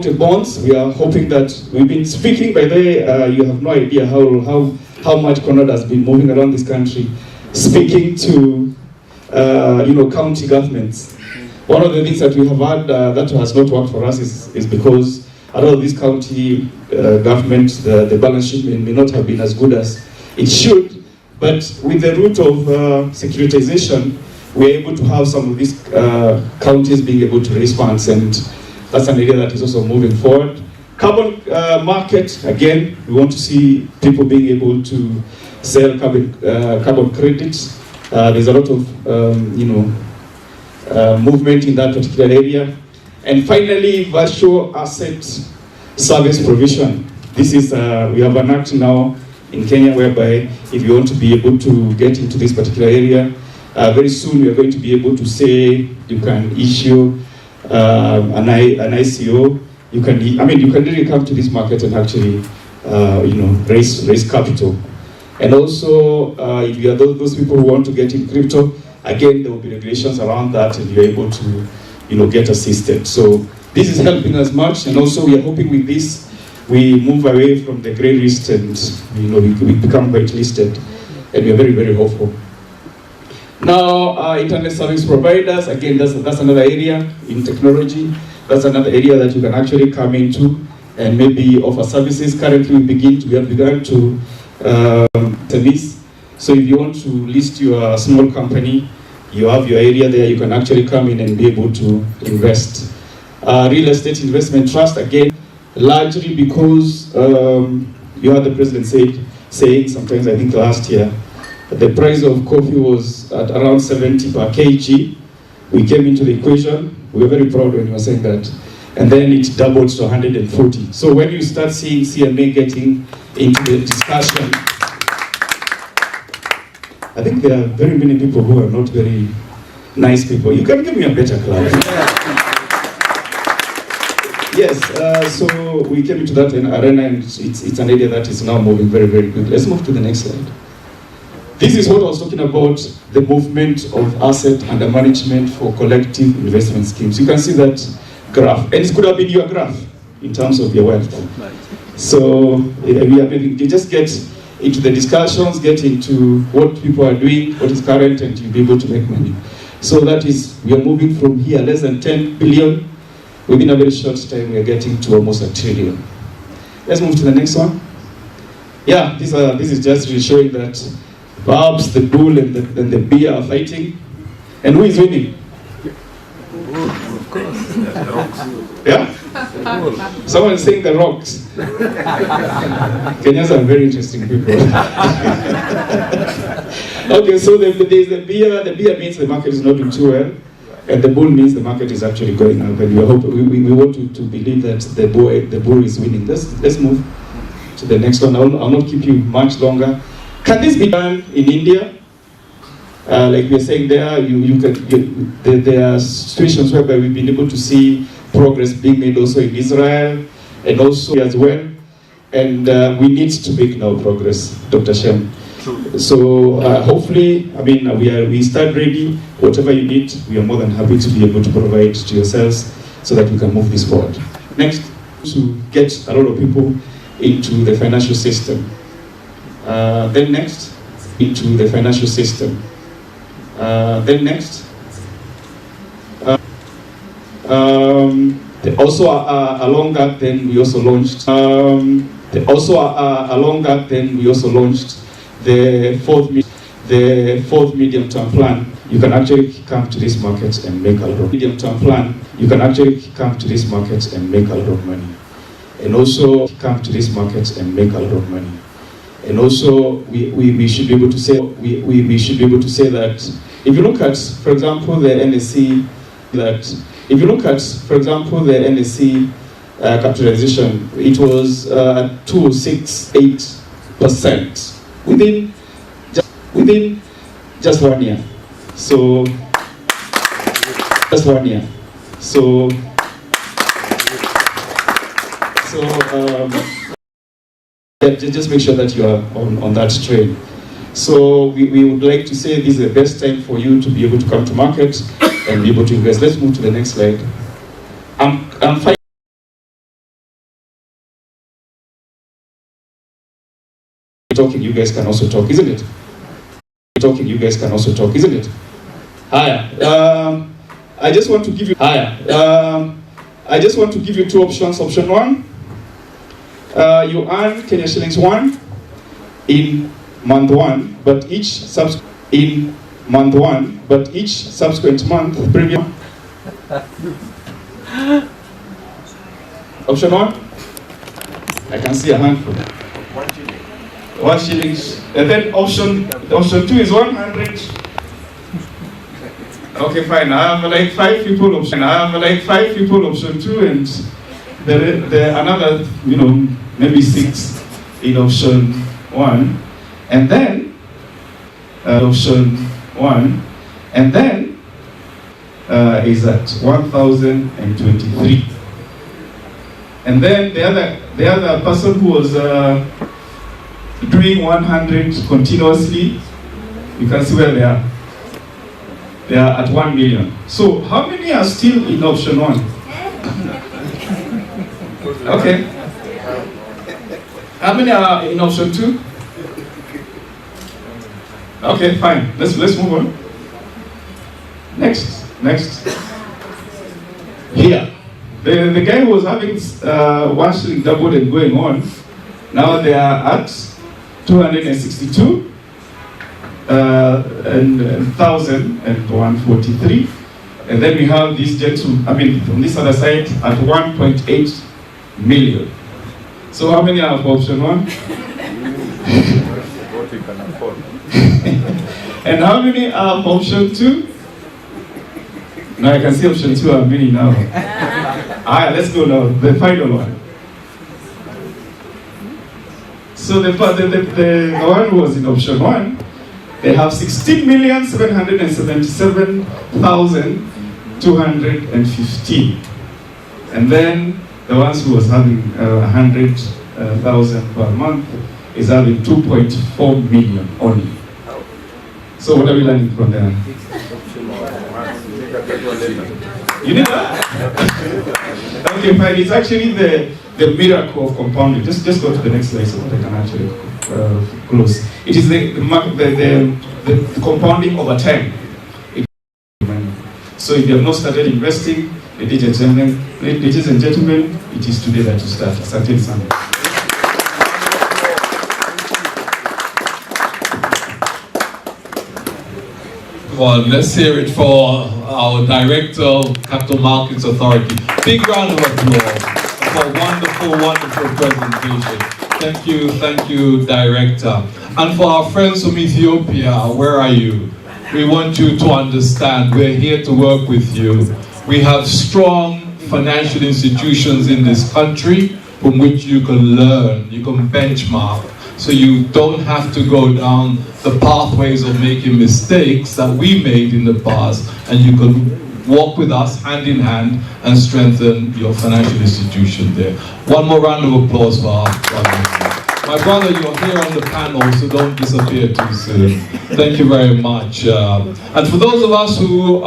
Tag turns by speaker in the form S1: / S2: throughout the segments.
S1: The bonds, we are hoping that we've been speaking, by the way, you have no idea how much Conrad has been moving around this country, speaking to county governments. One of the things that we have had that has not worked for us is because a lot of these county governments, the balance sheet may not have been as good as it should, but with the route of securitization, we're able to have some of these counties being able to raise funds, and that's an area that is also moving forward. Carbon market, again, we want to see people being able to sell carbon credits. There's a lot of movement in that particular area. And finally, virtual asset service provision. This is, we have an act now in Kenya whereby if you want to be able to get into this particular area, very soon we are going to be able to say you can issue an ICO. You can really come to this market and actually, raise capital. And also, if you are those people who want to get in crypto, again, there will be regulations around that, and you're able to, get assisted. So this is helping us much, and also we are hoping with this, we move away from the grey list, and we become white listed, and we are very, very hopeful. Now, internet service providers, again, that's another area in technology. That's another area that you can actually come into and maybe offer services. Currently, we have begun to MSMEs. So if you want to list your small company, you have your area there, you can actually come in and be able to invest. Real estate investment trust, again, largely because you had the president saying sometimes, I think last year, the price of coffee was at around 70 per kg. We came into the equation. We were very proud when you were saying that. And then it doubled to 140. So when you start seeing CMA getting into the discussion, I think there are very many people who are not very nice people. You can give me a better clap. Yes, so we came into that arena, and it's an area that is now moving very, very quickly. Let's move to the next slide. This is what I was talking about, the movement of asset under management for collective investment schemes. You can see that graph, and it could have been your graph in terms of your wealth. So you just get into the discussions, get into what people are doing, what is current, and you'll be able to make money. So that is, we are moving from here, less than 10 billion. Within a very short time, we are getting to almost $1 trillion. Let's move to the next one. Yeah, this is just really showing that perhaps the bull and the bear are fighting. And who is winning?
S2: Of course.
S1: Yeah? Someone is saying the rocks. Kenyans are very interesting people. Okay, so there's the bear. The bear means the market is not doing too well. And the bull means the market is actually going up. And we want to believe that the bull is winning. Let's move to the next one. I'll not keep you much longer. Can this be done in India? Like we are saying there, there are situations whereby we've been able to see progress being made also in Israel and also as well. And we need to make now progress, Dr. Shem. So hopefully, we stand ready. Whatever you need, we are more than happy to be able to provide to yourselves so that we can move this forward. Next, to get a lot of people into the financial system. Then next, into the financial system. Then next, also along that, then we also launched. Along that, then we also launched the fourth medium-term plan. You can actually come to this market and make a lot of medium-term plan. You can actually come to this market and make a lot of money, and also come to this market and make a lot of money. And also, we should be able to say that if you look at, for example, the NSC, capitalization, it was 268% within just 1 year. So just 1 year. So just make sure that you are on that train. So we would like to say this is the best time for you to be able to come to market and be able to invest. Let's move to the next slide. I'm talking, you guys can also talk, isn't it? Talking, you guys can also talk, isn't it? Higher. I just want to give you higher. I just want to give you two options. Option one, you earn Kenya shillings 1 in month 1, but each subsequent month previous. Option 1, I can see a handful. 1 shillings. And then option 2 is 100. Okay, fine. I have like 5 people option. Option 2, and there are another, maybe 6 in option 1, and then option 1, and then is at 1,023. And then the other person who was doing 100 continuously, you can see where they are. They are at 1 million. So how many are still in option 1? Okay. How many are in option 2? Okay, fine. Let's move on. Next. Here. The guy who was having 1 shilling doubled and going on, now they are at 262 and 1,143. And then we have these gentlemen, from this other side at 1.8 million. So how many are for option 1? And how many are for option 2? Now I can see option 2 are many now. Alright, let's go now. The final one. So the one who was in option 1, they have 16,777,215. And then the ones who was having 100,000 per month is having 2.4 million only. So what are we learning from there? You need that? Okay, fine. It's actually the miracle of compounding. Just go to the next slide so that I can actually close. It is the compounding over time. So if you have not started investing, ladies and gentlemen, it is today that you start. Asante sana.
S3: Well, let's hear it for our Director of Capital Markets Authority. Big round of applause for a wonderful presentation. Thank you, Director. And for our friends from Ethiopia, where are you? We want you to understand we're here to work with you. We have strong financial institutions in this country from which you can learn, you can benchmark. So you don't have to go down the pathways of making mistakes that we made in the past, and you can walk with us hand in hand and strengthen your financial institution there. One more round of applause for our brother. My brother, you're here on the panel, so don't disappear too soon. Thank you very much. And for those of us who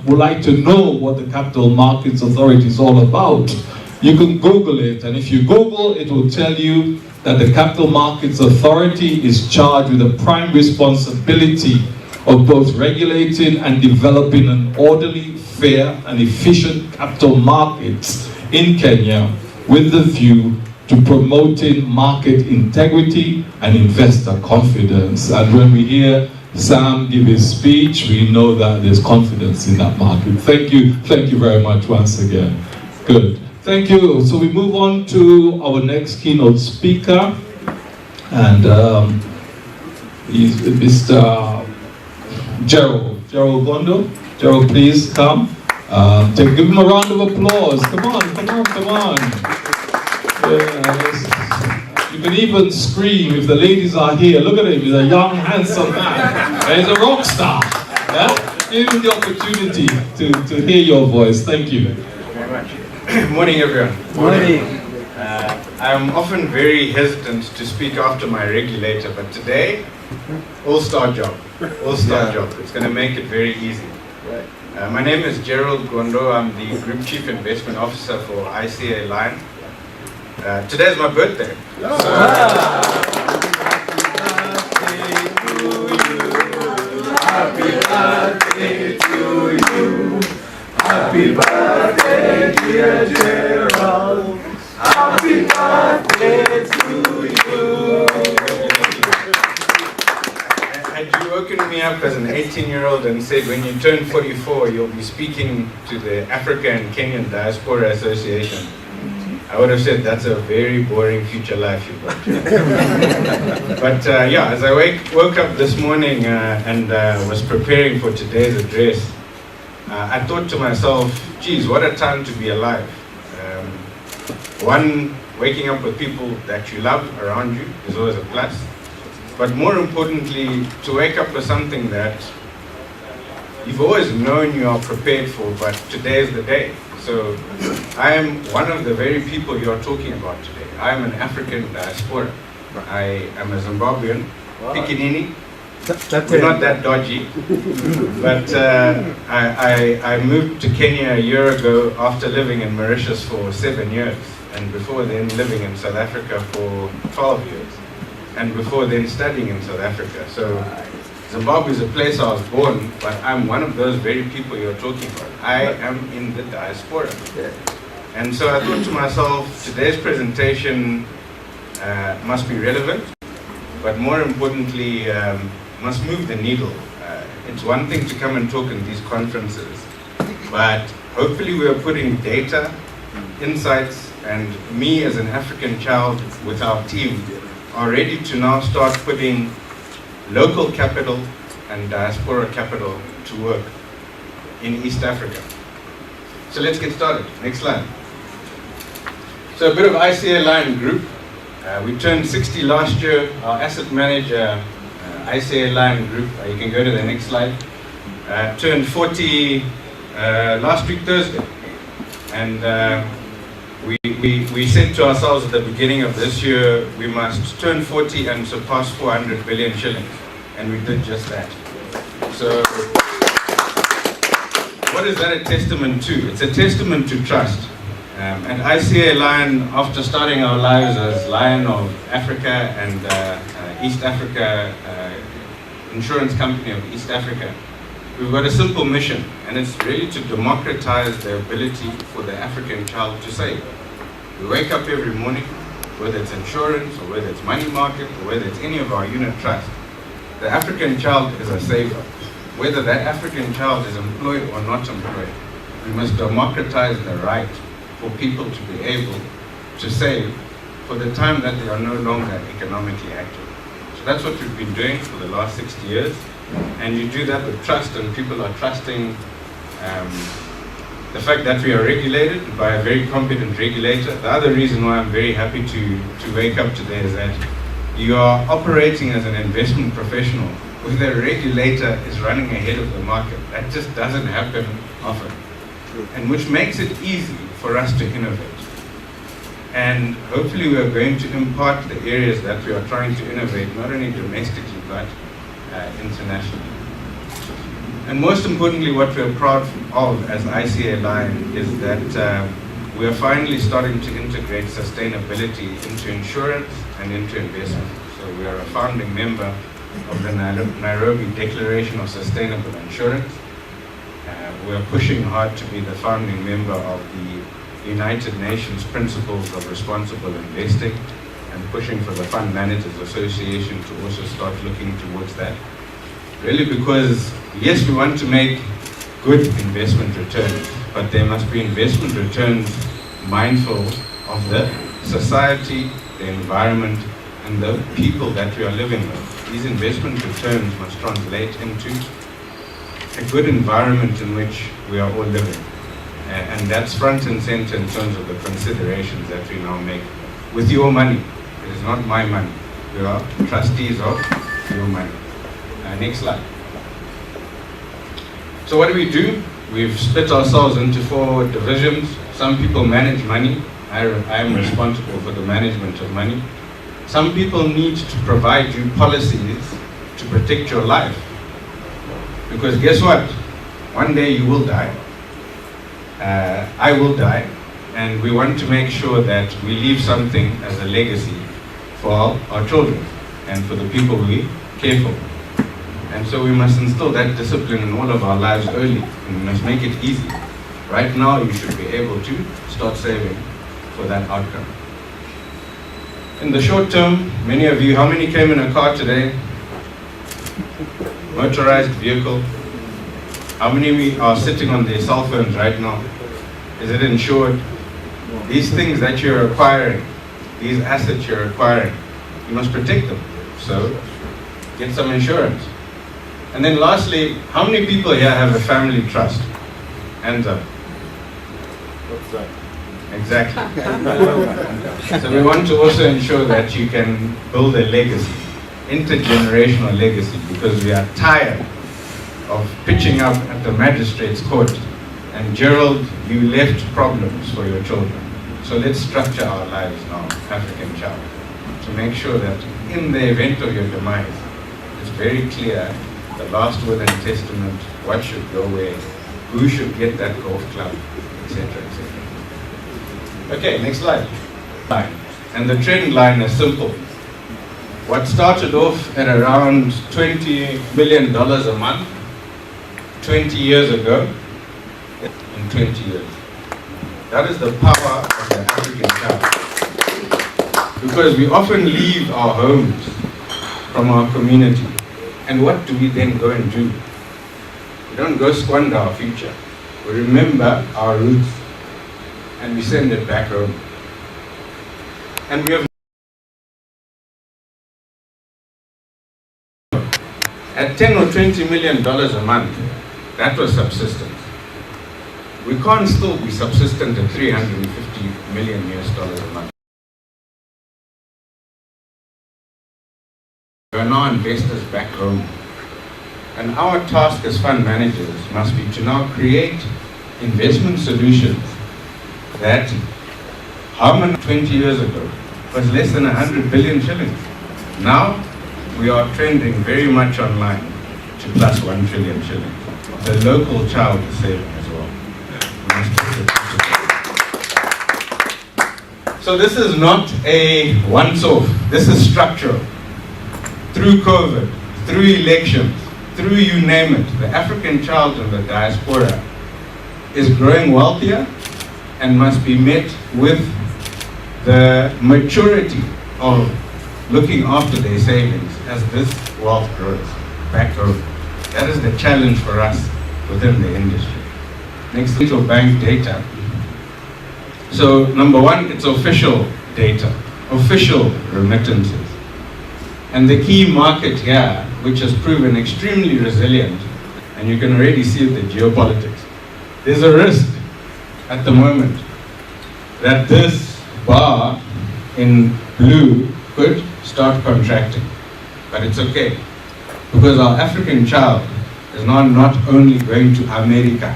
S3: would like to know what the Capital Markets Authority is all about, you can Google it, and if you Google, it will tell you that the Capital Markets Authority is charged with the prime responsibility of both regulating and developing an orderly, fair and efficient capital markets in Kenya with the view to promoting market integrity and investor confidence. And when we hear Sam give his speech, we know that there's confidence in that market. Thank you very much once again. Good. Thank you. So we move on to our next keynote speaker, and he's Mr. Gerald Gondo. Gerald, please come. Give him a round of applause. Come on. Yes. You can even scream if the ladies are here. Look at him. He's a young, handsome man. And he's a rock star. Yeah? Give him the opportunity to hear your voice. Thank you.
S4: Morning, everyone.
S2: Morning.
S4: I'm often very hesitant to speak after my regulator, but today, all-star job. It's going to make it very easy. My name is Gerald Gondo. I'm the Group Chief Investment Officer for ICA Line. Today is my birthday.
S2: birthday to you. Happy birthday, dear Gerald. Happy birthday to you.
S4: Had you woken me up as an 18-year-old and said, when you turn 44, you'll be speaking to the Africa and Kenyan Diaspora Association, I would have said that's a very boring future life you've got. But yeah, as I woke up this morning and was preparing for today's address, I thought to myself, geez, what a time to be alive. One, waking up with people that you love around you is always a plus. But more importantly, to wake up with something that you've always known you are prepared for, but today is the day. So I am one of the very people you are talking about today. I am an African diaspora. I am a Zimbabwean, Pikinini. We're not that dodgy. But I moved to Kenya a year ago after living in Mauritius for 7 years. And before then living in South Africa for 12 years. And before then studying in South Africa. So Zimbabwe is a place I was born, but I'm one of those very people you're talking about. I am in the diaspora. And so I thought to myself, today's presentation must be relevant, but more importantly, must move the needle. It's one thing to come and talk in these conferences, but hopefully we are putting data, insights, and me as an African child with our team are ready to now start putting local capital and diaspora capital to work in East Africa. So let's get started. Next slide. So a bit of ICA Lion Group. We turned 60 last year. Our asset manager, ICA Lion Group, you can go to the next slide, turned 40 last week Thursday. And we said to ourselves at the beginning of this year, we must turn 40 and surpass 400 billion shillings. And we did just that. So, what is that a testament to? It's a testament to trust. And ICA Lion, after starting our lives as Lion of Africa and East Africa, insurance company of East Africa, we've got a simple mission, and it's really to democratize the ability for the African child to save. We wake up every morning, whether it's insurance, or whether it's money market, or whether it's any of our unit trusts. The African child is a saver. Whether that African child is employed or not employed, we must democratize the right for people to be able to save for the time that they are no longer economically active. So that's what we've been doing for the last 60 years. And you do that with trust, and people are trusting the fact that we are regulated by a very competent regulator. The other reason why I'm very happy to wake up today is that you are operating as an investment professional where the regulator is running ahead of the market. That just doesn't happen often. And which makes it easy for us to innovate. And hopefully we are going to impart the areas that we are trying to innovate, not only domestically, but internationally. And most importantly, what we're proud of as ICA Lion is that we are finally starting to integrate sustainability into insurance and into investment. So we are a founding member of the Nairobi Declaration of Sustainable Insurance. We are pushing hard to be the founding member of the United Nations Principles of Responsible Investing, and pushing for the Fund Managers Association to also start looking towards that. Really because, yes, we want to make good investment returns, but there must be investment returns mindful of the society, the environment, and the people that we are living with. These investment returns must translate into a good environment in which we are all living. And that's front and center in terms of the considerations that we now make with your money. It is not my money. We are trustees of your money. Next slide. So what do? We've split ourselves into 4 divisions. Some people manage money. I am responsible for the management of money. Some people need to provide you policies to protect your life. Because guess what? One day you will die. I will die. And we want to make sure that we leave something as a legacy for our children and for the people we care for. And so we must instill that discipline in all of our lives early, and we must make it easy. Right now, you should be able to start saving for that outcome. In the short term, many of you, how many came in a car today? Motorized vehicle. How many are sitting on their cell phones right now? Is it insured? These things that you're acquiring, these assets you're acquiring, you must protect them. So, get some insurance. And then lastly, how many people here have a family trust? Hands up.
S2: What's that?
S4: Exactly. So we want to also ensure that you can build a legacy, intergenerational legacy, because we are tired of pitching up at the magistrate's court. And Gerald, you left problems for your children. So let's structure our lives now, African child, to make sure that in the event of your demise, it's very clear, the last will and testament, what should go where, who should get that golf club, etc., etc. Okay, next slide. And the trend line is simple. What started off at around $20 million a month 20 years ago, in 20 years. That is the power of the African child. Because we often leave our homes from our community. And what do we then go and do? We don't go squander our future. We remember our roots and we send it back home. And we have at $10 or $20 million a month, that was subsistence. We can't still be subsistent at $350 million a month. We are now investors back home. And our task as fund managers must be to now create investment solutions that, how many 20 years ago, was less than 100 billion shillings. Now, we are trending very much online to plus 1 trillion shillings. The local child is saving as well. So this is not a once-off, this is structural. Through COVID, through elections, through you name it, the African child in the diaspora is growing wealthier and must be met with the maturity of looking after their savings as this wealth grows back home. That is the challenge for us within the industry. Next, central bank data. So number one, it's official data, official remittances. And the key market here, which has proven extremely resilient, and you can already see the geopolitics. There's a risk at the moment that this bar in blue could start contracting. But it's okay, because our African child is now not only going to America.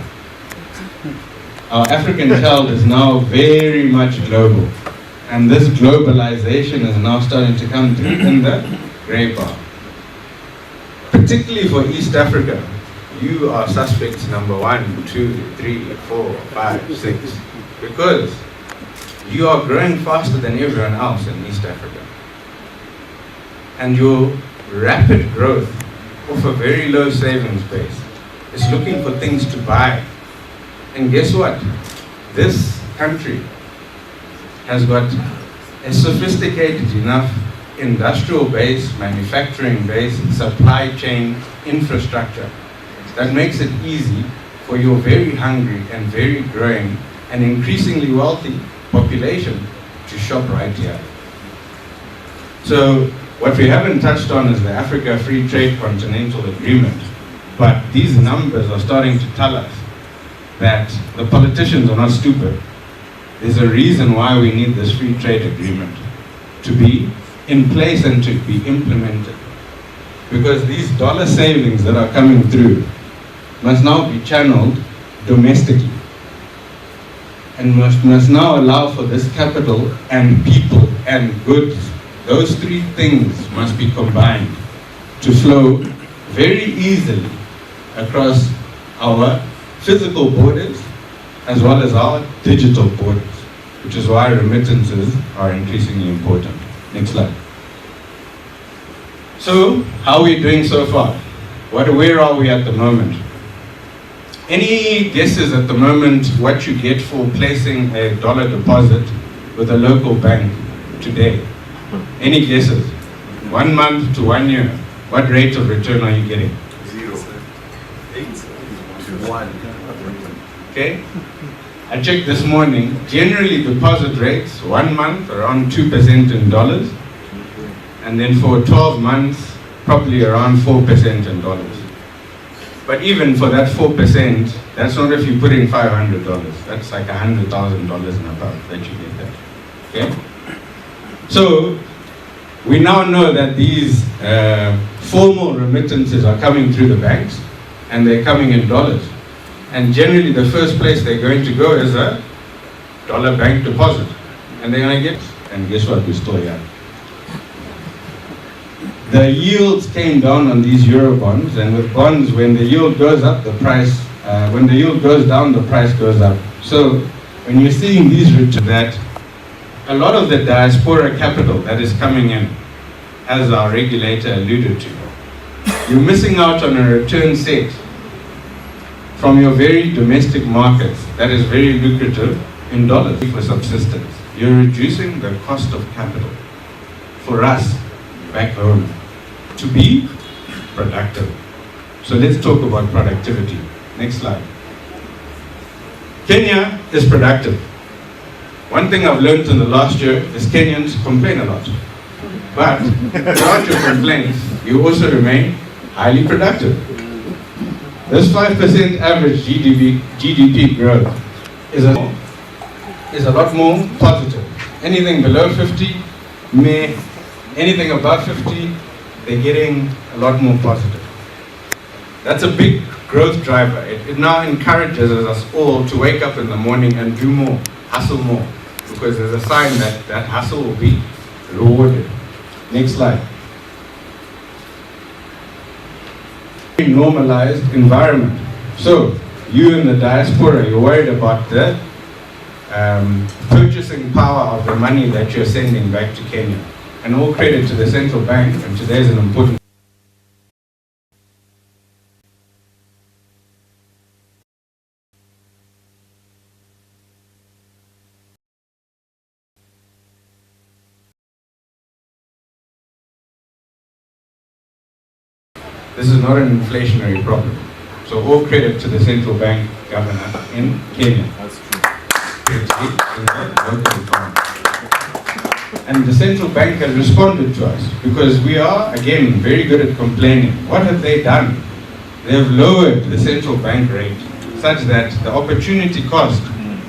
S4: Our African child is now very much global. And this globalization is now starting to come through in the grey bar. Particularly for East Africa, you are suspects number 1, 2, 3, 4, 5, 6, because you are growing faster than everyone else in East Africa. And your rapid growth of a very low savings base is looking for things to buy. And guess what? This country has got a sophisticated enough industrial base, manufacturing base, supply chain infrastructure that makes it easy for your very hungry and very growing and increasingly wealthy population to shop right here. So what we haven't touched on is the Africa Free Trade Continental Agreement, but these numbers are starting to tell us that the politicians are not stupid. There's a reason why we need this free trade agreement to be in place and to be implemented. Because these dollar savings that are coming through must now be channeled domestically and must now allow for this capital and people and goods. Those three things must be combined to flow very easily across our physical borders as well as our digital borders, which is why remittances are increasingly important. Next slide. So, how are we doing so far? Where are we at the moment? Any guesses at the moment what you get for placing a dollar deposit with a local bank today? Any guesses? 1 month to 1 year. What rate of return are you getting?
S2: 0. 8. 1.
S4: Okay? I checked this morning. Generally deposit rates, 1 month around 2% in dollars. And then for 12 months, probably around 4% in dollars. But even for that 4%, that's not if you put in $500. That's like $100,000 and above that you get that. Okay? So, we now know that these formal remittances are coming through the banks, and they're coming in dollars. And generally the first place they're going to go is a dollar bank deposit. And they're going to get, and guess what, we still here. The yields came down on these euro bonds, and with bonds, when the yield goes up, the price, when the yield goes down, the price goes up. So when you're seeing these returns, that a lot of the diaspora capital that is coming in, as our regulator alluded to, you're missing out on a return set from your very domestic markets that is very lucrative in dollars for subsistence. You're reducing the cost of capital for us back home to be productive. So let's talk about productivity. Next slide. Kenya is productive. One thing I've learned in the last year is Kenyans complain a lot. But without your complaints, you also remain highly productive. This 5% average GDP growth is a lot more positive. Anything below 50, anything above 50, they're getting a lot more positive. That's a big growth driver. It now encourages us all to wake up in the morning and do more, hustle more, because there's a sign that that hustle will be rewarded. Next slide. Normalized environment. So, you in the diaspora, you're worried about the purchasing power of the money that you're sending back to Kenya. And all credit to the central bank, and today is an important. This is not an inflationary problem. So all credit to the central bank governor in Kenya.
S2: That's true.
S4: And the central bank has responded to us because we are, again, very good at complaining. What have they done? They have lowered the central bank rate such that the opportunity cost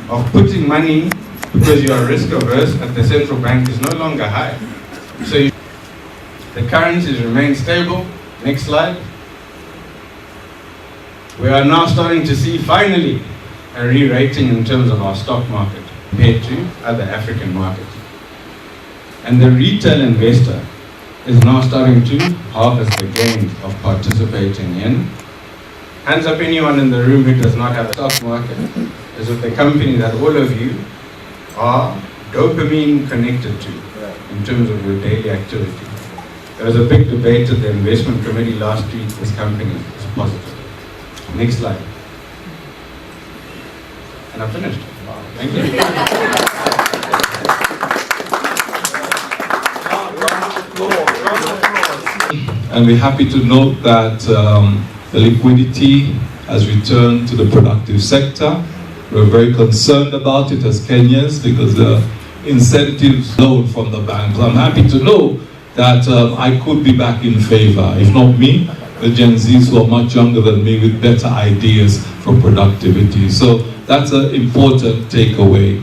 S4: of putting money because you are risk averse at the central bank is no longer high. So the currencies remain stable. Next slide. We are now starting to see finally a re-rating in terms of our stock market compared to other African markets. And the retail investor is now starting to harvest the gains of participating in. Hands up anyone in the room who does not have a stock market. Is with the company that all of you are dopamine connected to in terms of your daily activity. There was a big debate at the investment committee last week. This company is positive. Next slide. And I'm finished. Thank you.
S3: And we're happy to note that the liquidity has returned to the productive sector. We're very concerned about it as Kenyans because the incentives load from the banks. I'm happy to know that I could be back in favor, if not me, the Gen Zs who are much younger than me with better ideas for productivity. So that's an important takeaway.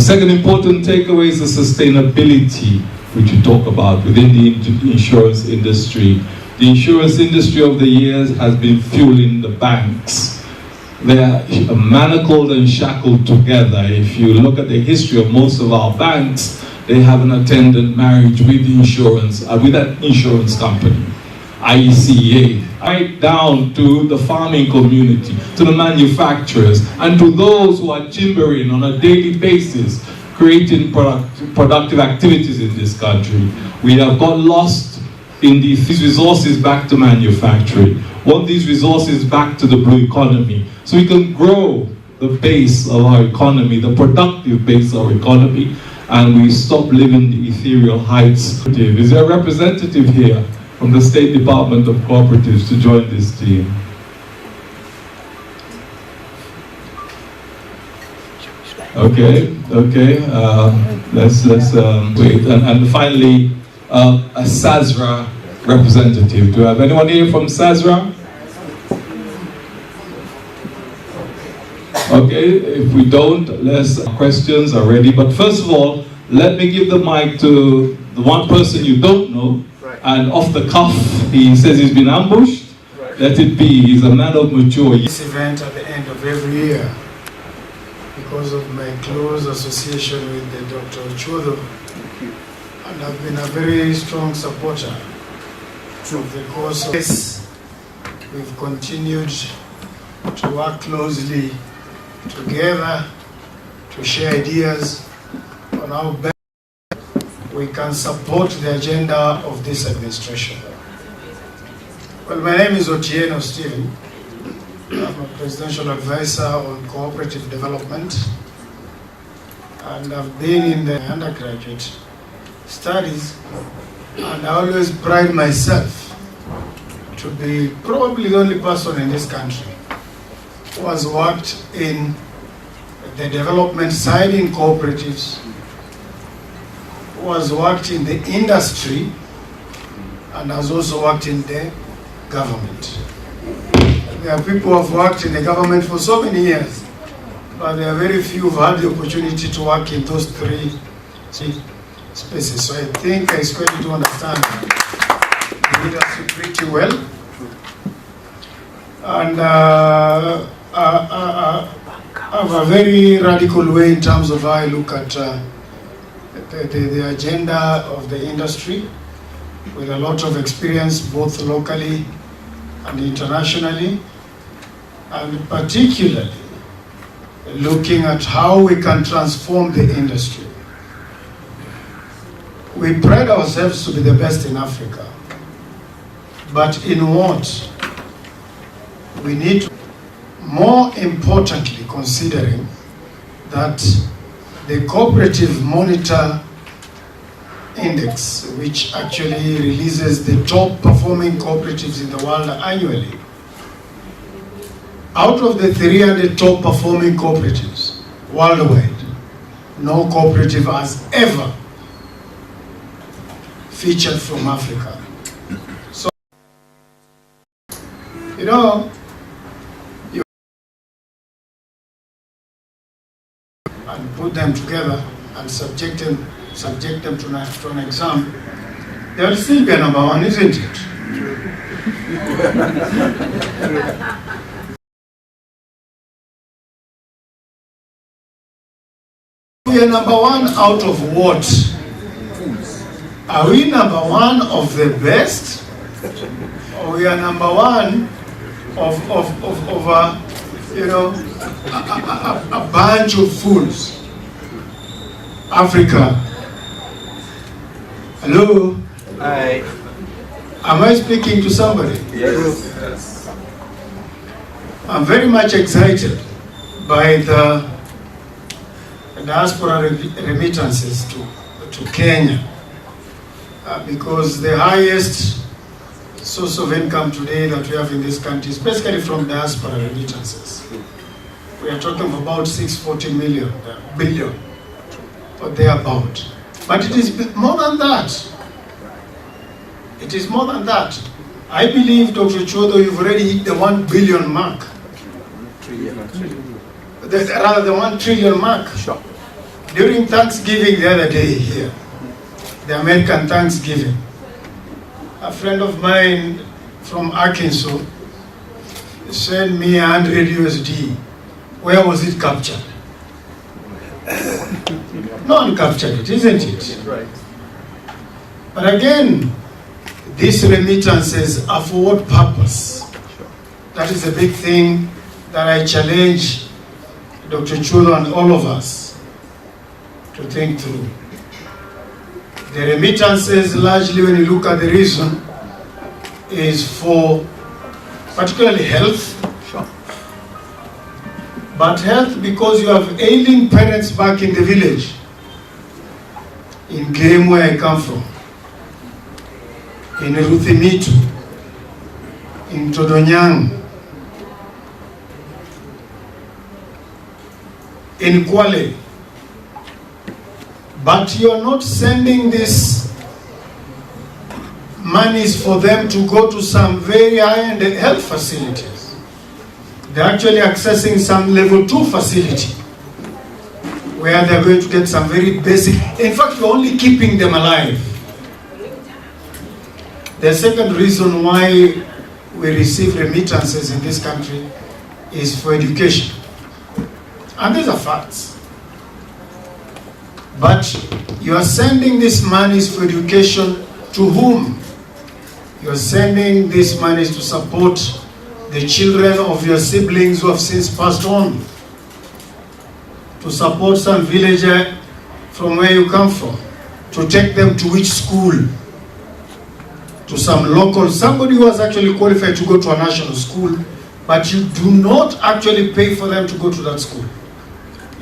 S3: Second important takeaway is the sustainability which you talk about within the insurance industry. The insurance industry over the years has been fueling the banks. They are manacled and shackled together. If you look at the history of most of our banks, they have an attendant marriage with insurance, with an insurance company, IECA, right down to the farming community, to the manufacturers, and to those who are timbering on a daily basis, creating productive activities in this country. We have got lost in these resources back to manufacturing. want these resources back to the blue economy so we can grow the base of our economy, the productive base of our economy, and we stop living the ethereal heights. Is there a representative here from the State Department of Cooperatives to join this team? Okay. Let's wait. And finally, a SASRA representative. Do you have anyone here from SASRA? Okay, if we don't, less questions are ready. But first of all, let me give the mic to the one person you don't know, and off the cuff, he says he's been ambushed. Let it be. He's a man of mature.
S5: This event at the end of every year, because of my close association with the Dr. Ochodo, and I've been a very strong supporter of the course of this. We've continued to work closely together to share ideas on how best we can support the agenda of this administration. Well, my name is Otieno Stephen. I'm a presidential advisor on cooperative development, and I've been in the undergraduate studies, and I always pride myself to be probably the only person in this country who has worked in the development side in cooperatives, who has worked in the industry, and has also worked in the government. There are people who have worked in the government for so many years, but there are very few who have had the opportunity to work in those three spaces. So I think I expect you to understand the industry pretty well. And I have a very radical way in terms of how I look at the agenda of the industry, with a lot of experience both locally and internationally, and particularly looking at how we can transform the industry. We pride ourselves to be the best in Africa, but in what? We need to, more importantly, considering that the Cooperative Monitor Index, which actually releases the top performing cooperatives in the world annually, out of the 300 top performing cooperatives worldwide, no cooperative has ever featured from Africa. So, you know, and put them together and subject them to an exam, they'll still be number one, isn't it? We are number one out of what? Are we number one of the best? Or we are number one of a bunch of fools? Africa. Hello?
S2: Hi.
S5: Am I speaking to somebody?
S2: Yes.
S5: I'm very much excited by the diaspora remittances to Kenya, because the highest source of income today that we have in this country is basically from diaspora remittances. We are talking of about 640 billion, or thereabout. But it is more than that. It is more than that. I believe, Dr. Chodo, you've already hit the 1 billion mark. Rather, the 1 trillion mark.
S2: Sure.
S5: During Thanksgiving the other day here, the American Thanksgiving, a friend of mine from Arkansas sent me 100 USD. Where was it captured? No one captured it, isn't it?
S2: Right.
S5: But again, these remittances are for what purpose? That is a big thing that I challenge Dr. Chulo and all of us to think through. The remittances, largely when you look at the reason, is for particularly health. But health because you have ailing parents back in the village, in Game where I come from, in Ruthimitu, in Todonyang, in Kwale. But you are not sending these monies for them to go to some very high-end health facilities. They're actually accessing some level 2 facility where they're going to get some very basic, in fact, you're only keeping them alive. The second reason why we receive remittances in this country is for education. And these are facts. But you are sending these monies for education to whom? You are sending these monies to support the children of your siblings who have since passed on, to support some villager from where you come from, to take them to which school, to some local, somebody who has actually qualified to go to a national school, but you do not actually pay for them to go to that school.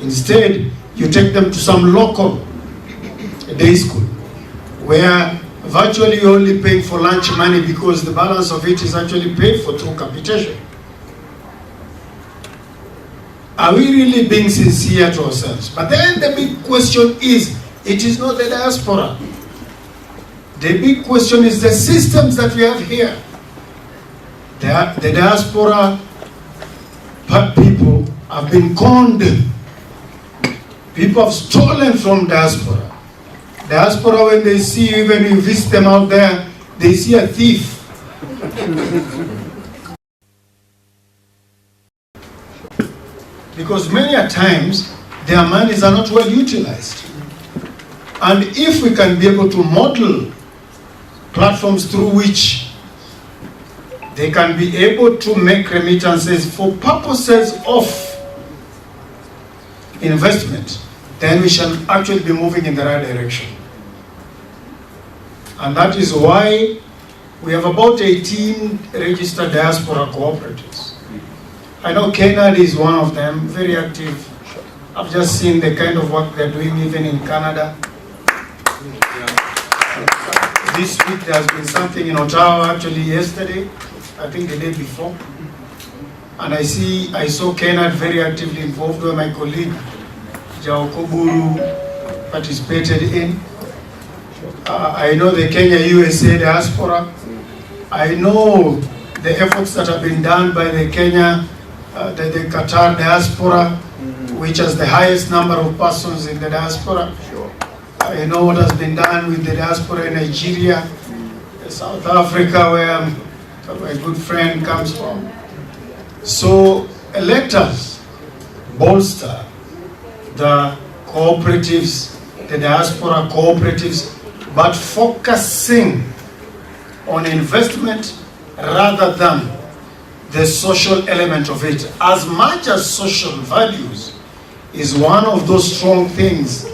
S5: Instead, you take them to some local day school, where virtually you're only paying for lunch money because the balance of it is actually paid for through capitation. Are we really being sincere to ourselves? But then the big question is, it is not the diaspora. The big question is the systems that we have here. The diaspora people have been conned. People have stolen from diaspora. Diaspora, when they see you, when you visit them out there, they see a thief. Because many a times, their monies are not well utilized. And if we can be able to model platforms through which they can be able to make remittances for purposes of investment, then we shall actually be moving in the right direction. And that is why we have about 18 registered diaspora cooperatives. I know Kennedy is one of them, very active. I've just seen the kind of work they're doing even in Canada. This week there has been something in Ottawa, actually yesterday, I think the day before. And I saw Kennedy very actively involved, where my colleague Jao Koburu participated in. I know the Kenya-USA diaspora. I know the efforts that have been done by the the Qatar diaspora, which has the highest number of persons in the diaspora. I know what has been done with the diaspora in Nigeria, South Africa, where my good friend comes from. So let us bolster the cooperatives, the diaspora cooperatives, but focusing on investment rather than the social element of it. As much as social values is one of those strong things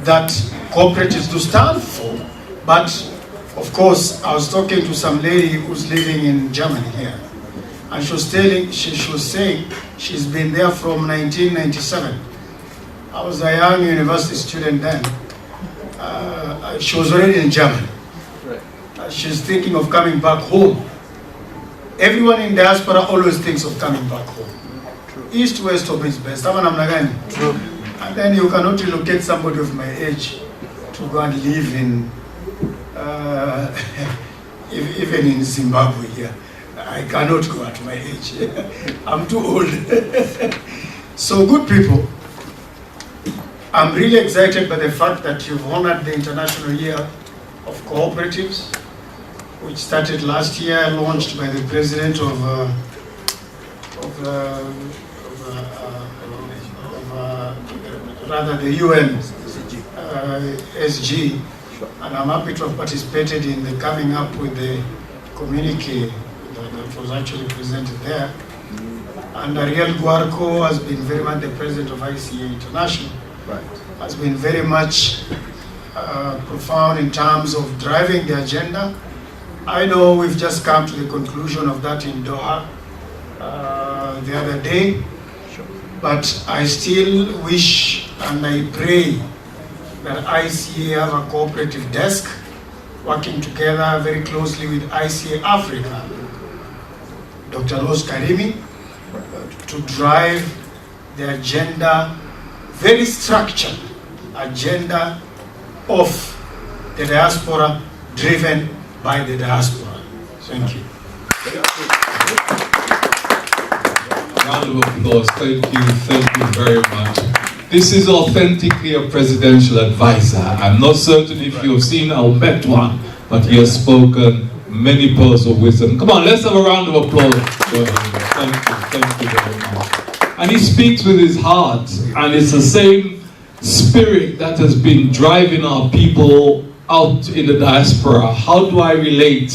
S5: that cooperatives do stand for, but of course, I was talking to some lady who's living in Germany here, and she was saying she's been there from 1997. I was a young university student then. She was already in Germany. She's thinking of coming back home. Everyone in diaspora always thinks of coming back home. East, west, or east, best. And then you cannot relocate somebody of my age to go and live in, even in Zimbabwe here. I cannot go at my age. I'm too old. So good people, I'm really excited by the fact that you've honored the International Year of Cooperatives, which started last year, launched by the President of the UN, SG, and I'm happy to have participated in the coming up with the communique that was actually presented there. And Ariel Guarco has been very much the President of ICA International, has been very much profound in terms of driving the agenda I know we've just come to the conclusion of that in Doha the other day, but I still wish and I pray that ICA have a cooperative desk working together very closely with ICA Africa, Dr. Los Karimi, to drive the agenda, very structured agenda of the diaspora driven by the diaspora. Thank you.
S3: Round of applause. Thank you very much. This is authentically a presidential advisor. I'm not certain if you have seen or met one, but he has spoken many pearls of wisdom. Come on, let's have a round of applause for him. Thank you very much. And he speaks with his heart, and it's the same spirit that has been driving our people out in the diaspora. How do I relate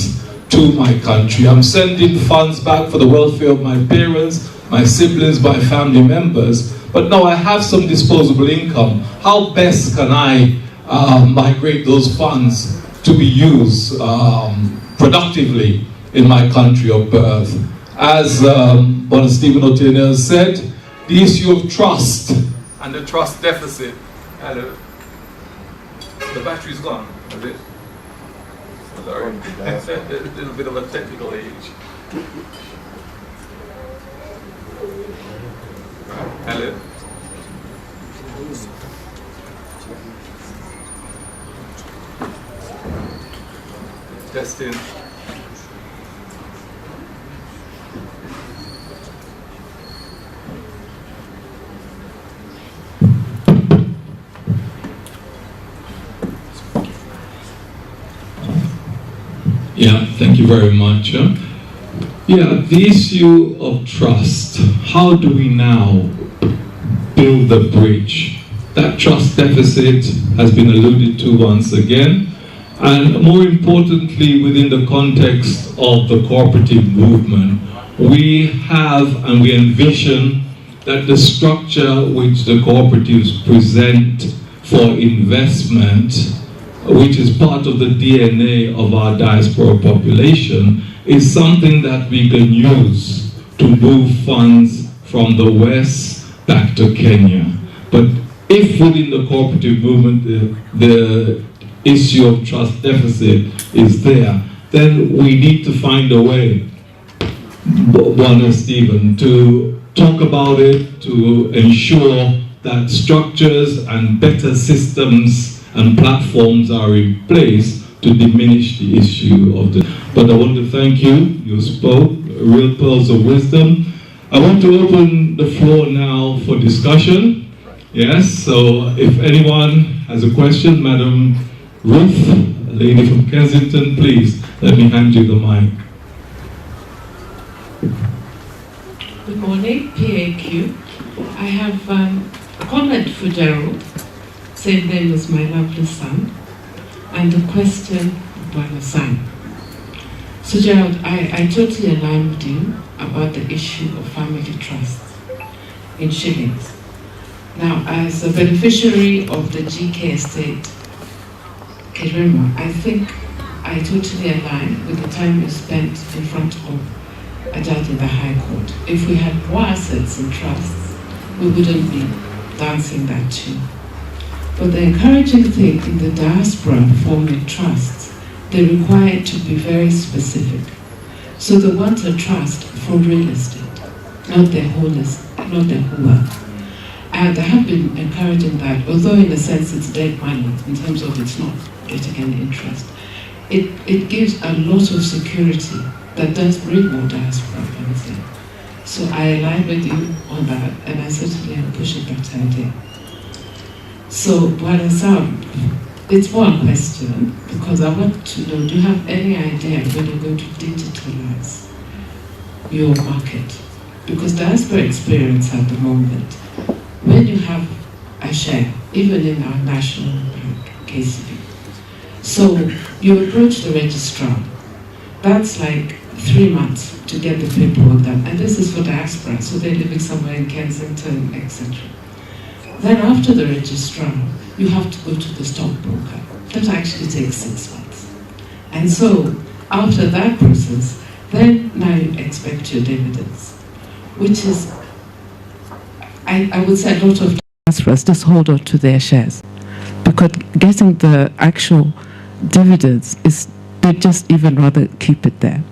S3: to my country? I'm sending funds back for the welfare of my parents, my siblings, my family members, but now I have some disposable income. How best can I migrate those funds to be used productively in my country of birth? As Brother Stephen Otieno has said, the issue of trust and the trust deficit. Hello. The battery's gone, is it? Sorry. A little bit of a technical age. Hello. Testing. Yeah, thank you very much. Yeah, the issue of trust. How do we now build the bridge? That trust deficit has been alluded to once again. And more importantly, within the context of the cooperative movement, we have and we envision that the structure which the cooperatives present for investment, which is part of the DNA of our diaspora population, is something that we can use to move funds from the West back to Kenya. But if within the cooperative movement the issue of trust deficit is there, then we need to find a way, Brother Stephen, to talk about it, to ensure that structures and better systems and platforms are in place to diminish the issue of the... But I want to thank you. You spoke real pearls of wisdom. I want to open the floor now for discussion. Yes, so if anyone has a question, Madam Ruth, a lady from Kensington, please let me hand you the mic.
S6: Good morning, PAQ. I have a comment for Gerald, same name as my lovely son, and a question about my son. So Gerald, I totally align with you about the issue of family trust in shillings. Now, as a beneficiary of the GK estate, Kirima, I think I totally align with the time you spent in front of a judge in the High Court. If we had more assets and trusts, we wouldn't be dancing that tune. But the encouraging thing in the diaspora forming trusts, they require it to be very specific. So they want a trust for real estate, not their whole wealth. And I have been encouraging that, although in a sense it's dead money, in terms of it's not getting any interest, it gives a lot of security that does bring more diaspora funds in. So I align with you on that, and I certainly am pushing that idea. So, Brother Sam, it's one question, because I want to know, do you have any idea when you're going to digitalize your market? Because diaspora experience at the moment, when you have a share, even in our national bank, KCB, so you approach the registrar, that's like 3 months to get the paperwork done, and this is for diaspora, so they're living somewhere in Kensington, etc. Then after the registrar, you have to go to the stockbroker. That actually takes 6 months. And so after that process, then now you expect your dividends, which is, I would say a lot of diasporas just hold on to their shares, because getting the actual dividends is, they just even rather keep it there.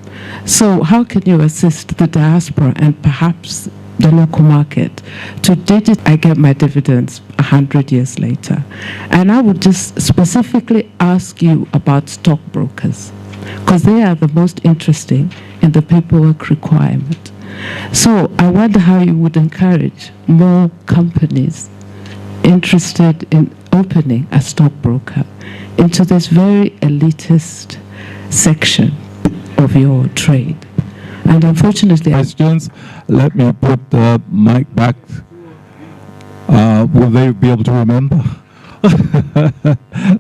S6: So how can you assist the diaspora and perhaps the local market to I get my dividends 100 years later? And I would just specifically ask you about stockbrokers, because they are the most interesting in the paperwork requirement. So I wonder how you would encourage more companies interested in opening a stockbroker into this very elitist section of your trade. And unfortunately,
S7: questions. Let me put the mic back. Will they be able to remember?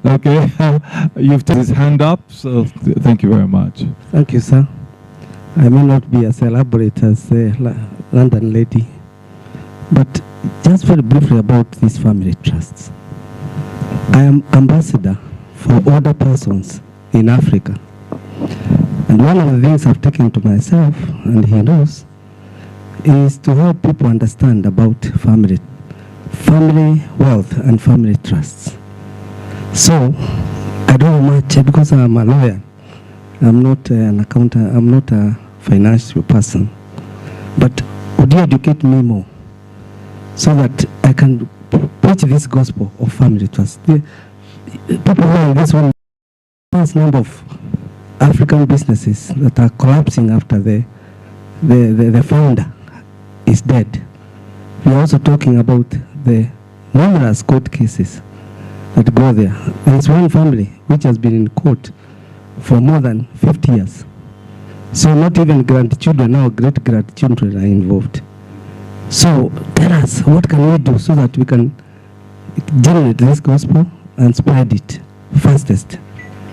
S7: Okay, you've taken his hand up, so thank you very much.
S8: Thank you, sir. I may not be as elaborate as the London lady, but just very briefly about these family trusts. I am ambassador for older persons in Africa. And one of the things I've taken to myself, and he knows, is to help people understand about family wealth and family trusts. So, I don't know much because I'm a lawyer. I'm not an accountant, I'm not a financial person. But would you educate me more so that I can preach this gospel of family trust? The people who are in this one, vast number of African businesses that are collapsing after the founder is dead. We're also talking about the numerous court cases that go there. There's one family which has been in court for more than 50 years. So not even grandchildren, now great-grandchildren are involved. So tell us, what can we do so that we can generate this gospel and spread it fastest?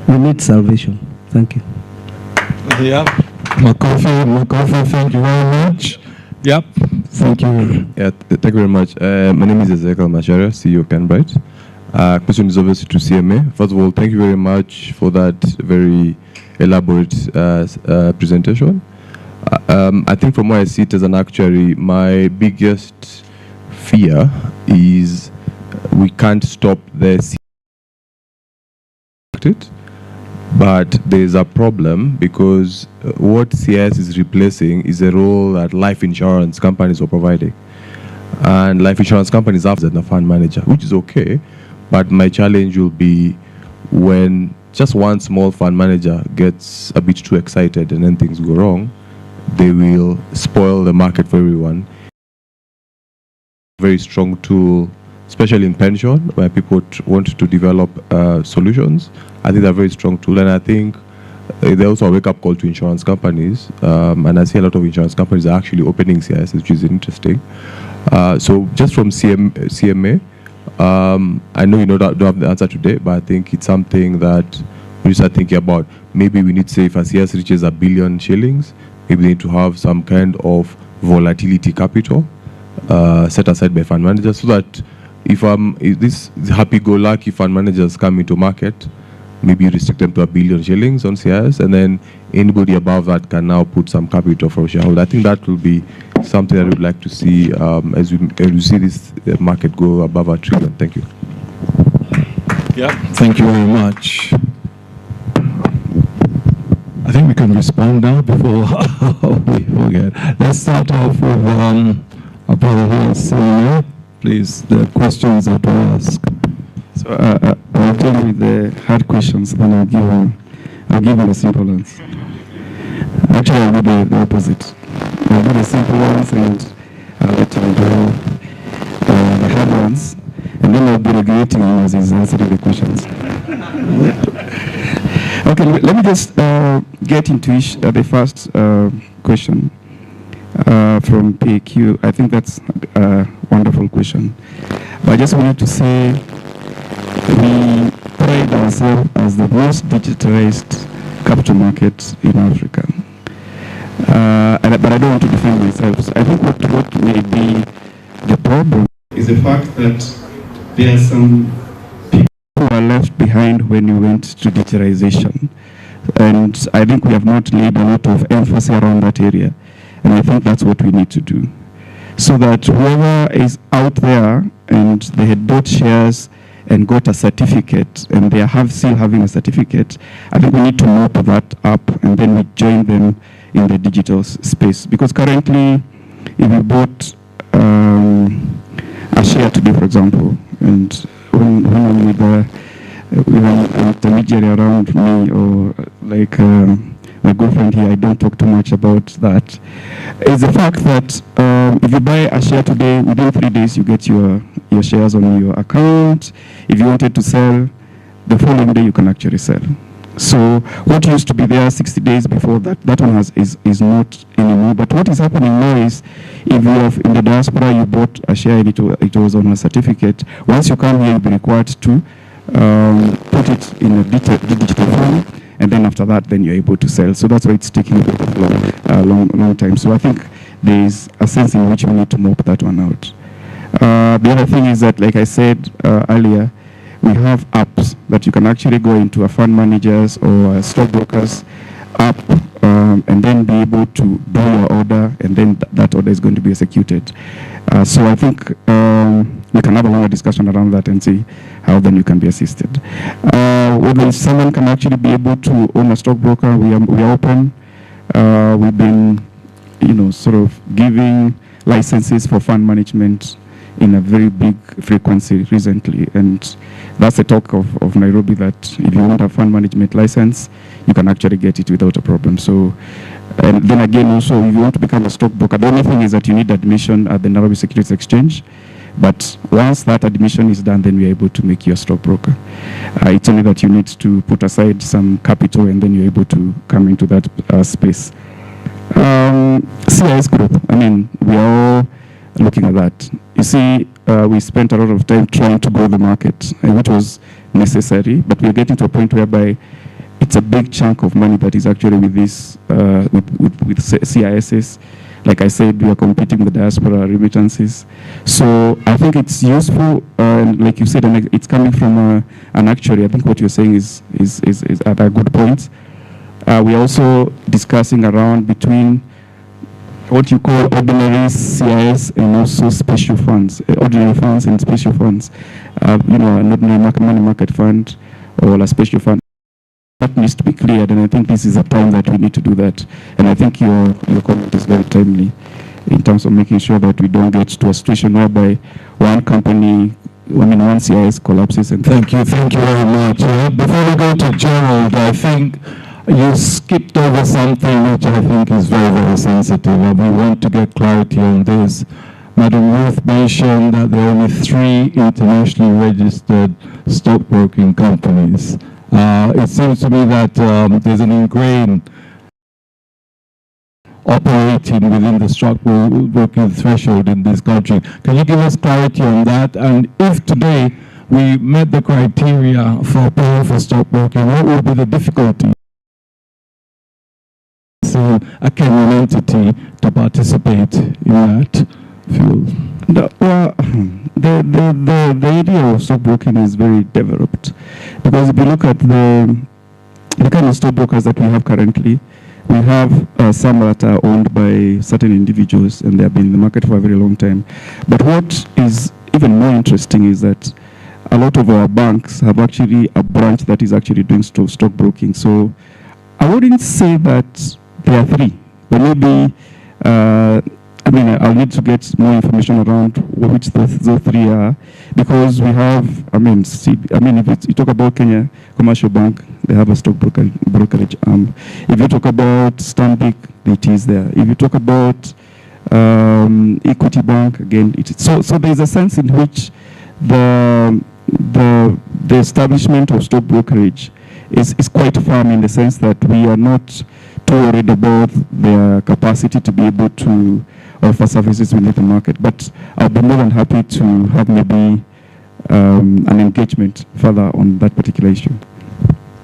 S8: We need salvation. Thank you.
S7: Yeah, Makofi, thank you very much. Yep, thank you.
S9: Yeah, thank you very much. My name is Ezekiel Mashara, CEO of Canbright. Question is obviously to CMA. First of all, thank you very much for that very elaborate presentation. I think from where I sit as an actuary, my biggest fear is we can't stop this. But there's a problem because what CS is replacing is a role that life insurance companies are providing. And life insurance companies have a fund manager, which is okay. But my challenge will be when just one small fund manager gets a bit too excited and then things go wrong, they will spoil the market for everyone. Very strong tool, especially in pension, where people want to develop solutions. I think they're a very strong tool, and I think they also a wake-up call to insurance companies. And I see a lot of insurance companies are actually opening CIS, which is interesting. So just from CMA, I know you don't have the answer today, but I think it's something that we start thinking about. Maybe we need to say if a CS reaches $1 billion shillings, maybe we need to have some kind of volatility capital set aside by fund managers, so that if this happy-go-lucky fund managers come into market, maybe you restrict them to $1 billion shillings on CIS, and then anybody above that can now put some capital for shareholder. I think that will be something that we'd like to see as we see this market go above $1 trillion. Thank you.
S7: Yeah, thank you very much. I think we can respond now before we forget. Let's start off with our brother here, CMA. Please, the questions that were asked.
S10: So I'll deal with the hard questions, then I'll give you the simple ones. Actually, I'll do the opposite. I'll do the simple ones and I'll let you do the hard ones, and then I'll be regulating you as he's answering the questions. Okay, let me just get into the first question from PAQ. I think that's a wonderful question. But I just wanted to say we pride ourselves as the most digitalized capital market in Africa. But I don't want to defend myself. So I think what may be the problem is the fact that there are some people who are left behind when we went to digitalization. And I think we have not laid a lot of emphasis around that area. And I think that's what we need to do. So that whoever is out there and they had bought shares and got a certificate and they are still having a certificate, I think we need to mop that up and then we join them in the digital space. Because currently, if you bought a share today, for example, and when I'm with an intermediary around me or like my girlfriend here, I don't talk too much about that. It's the fact that if you buy a share today, within 3 days you get your shares on your account. If you wanted to sell, the following day you can actually sell. So what used to be there 60 days before that one is not anymore. But what is happening now is, if you have in the diaspora, you bought a share and it was on a certificate, once you come here, you'll be required to put it in a digital form, and then after that, then you're able to sell. So that's why it's taking a bit of long time. So I think there is a sense in which we need to mop that one out. The other thing is that, like I said earlier, we have apps that you can actually go into a fund manager's or a stockbroker's app and then be able to do your order, and then that order is going to be executed. So I think we can have a longer discussion around that and see how then you can be assisted. Whether someone can actually be able to own a stockbroker, we are open. We've been, sort of giving licenses for fund management in a very big frequency recently, and that's the talk of Nairobi, that if you want a fund management license, you can actually get it without a problem. So, and then again, also, if you want to become a stockbroker, the only thing is that you need admission at the Nairobi Securities Exchange. But once that admission is done, then we are able to make you a stockbroker. It's only that you need to put aside some capital, and then you're able to come into that space. CIS group, we are all looking at that. You see, we spent a lot of time trying to grow the market, which was necessary, but we're getting to a point whereby it's a big chunk of money that is actually with this, with CISs. Like I said, we are competing with diaspora remittances. So I think it's useful, and like you said, and it's coming from an actuary. I think what you're saying is at a good point. We're also discussing around between what you call ordinary CIS and also special funds, ordinary funds and special funds. An ordinary money market fund or a special fund. That needs to be cleared, and I think this is a time that we need to do that. And I think your comment is very timely in terms of making sure that we don't get to a situation whereby one CIS collapses. And
S7: Thank you very much. Before we go to Gerald, I think you skipped over something which I think is very, very sensitive, and we want to get clarity on this. Madam Ruth mentioned that there are only 3 internationally registered stockbroking companies. It seems to me that there's an ingrained operating within the stockbroking threshold in this country. Can you give us clarity on that? And if today we met the criteria for applying for stockbroking, what would be the difficulty for a Kenyan entity to participate in that field? The
S10: area of stockbroking is very developed, because if you look at the kind of stockbrokers that we have currently, we have some that are owned by certain individuals, and they have been in the market for a very long time. But what is even more interesting is that a lot of our banks have actually a branch that is actually doing stockbroking. So I wouldn't say that there are 3, but maybe I'll need to get more information around which those 3 are, because we have, if you talk about Kenya Commercial Bank, they have a stock brokerage arm. If you talk about Stanbic, it is there. If you talk about Equity Bank, again, it is. So there's a sense in which the establishment of stock brokerage is quite firm, in the sense that we are not too worried about their capacity to be able to offer services within the market. But I'll be more than happy to have maybe an engagement further on that particular issue.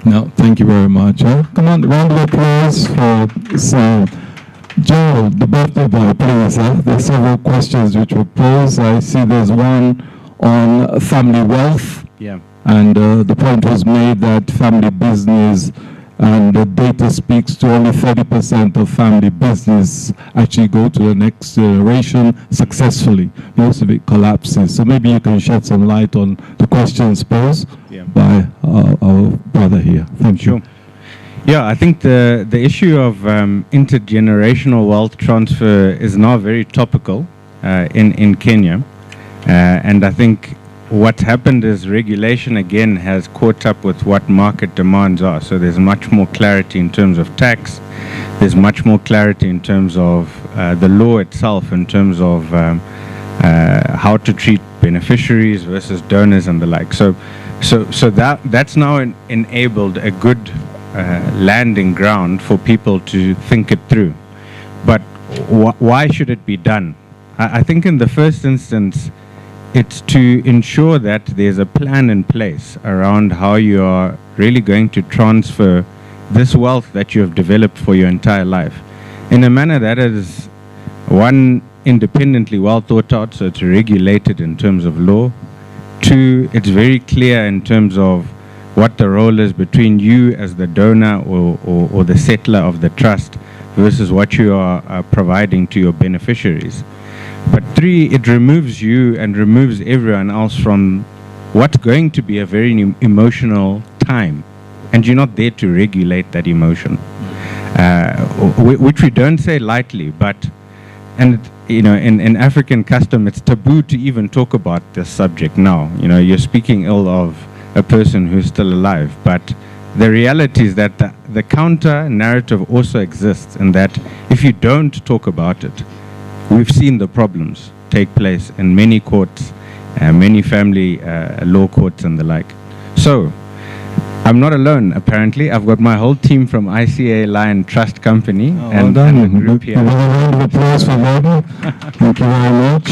S7: No, thank you very much. Come on, round of applause for Gerald, the birthday boy, please. There's several questions which were posed. I see there's one on family wealth.
S11: Yeah.
S7: And the point was made that family business and the data speaks to only 30% of family business actually go to the next generation successfully. Most of it collapses. So maybe you can shed some light on the questions posed by our brother here. Thank you.
S11: Yeah, I think the issue of intergenerational wealth transfer is now very topical in Kenya. And I think what's happened is regulation again has caught up with what market demands are. So there's much more clarity in terms of tax. There's much more clarity in terms of the law itself, in terms of how to treat beneficiaries versus donors and the like. So that's now enabled a good landing ground for people to think it through. But why should it be done? I think in the first instance, it's to ensure that there's a plan in place around how you are really going to transfer this wealth that you have developed for your entire life in a manner that is, one, independently well thought out, so it's regulated in terms of law. Two, it's very clear in terms of what the role is between you as the donor or the settler of the trust versus what you are providing to your beneficiaries. But three, it removes you and removes everyone else from what's going to be a very emotional time. And you're not there to regulate that emotion, which we don't say lightly, but, and you know, in African custom, it's taboo to even talk about this subject now. You know, you're speaking ill of a person who's still alive, but the reality is that the counter narrative also exists, in that if you don't talk about it, we've seen the problems take place in many courts, many family law courts and the like. So, I'm not alone, apparently. I've got my whole team from ICA Lion Trust Company and the group here.
S7: A round of applause for them. Thank you very much.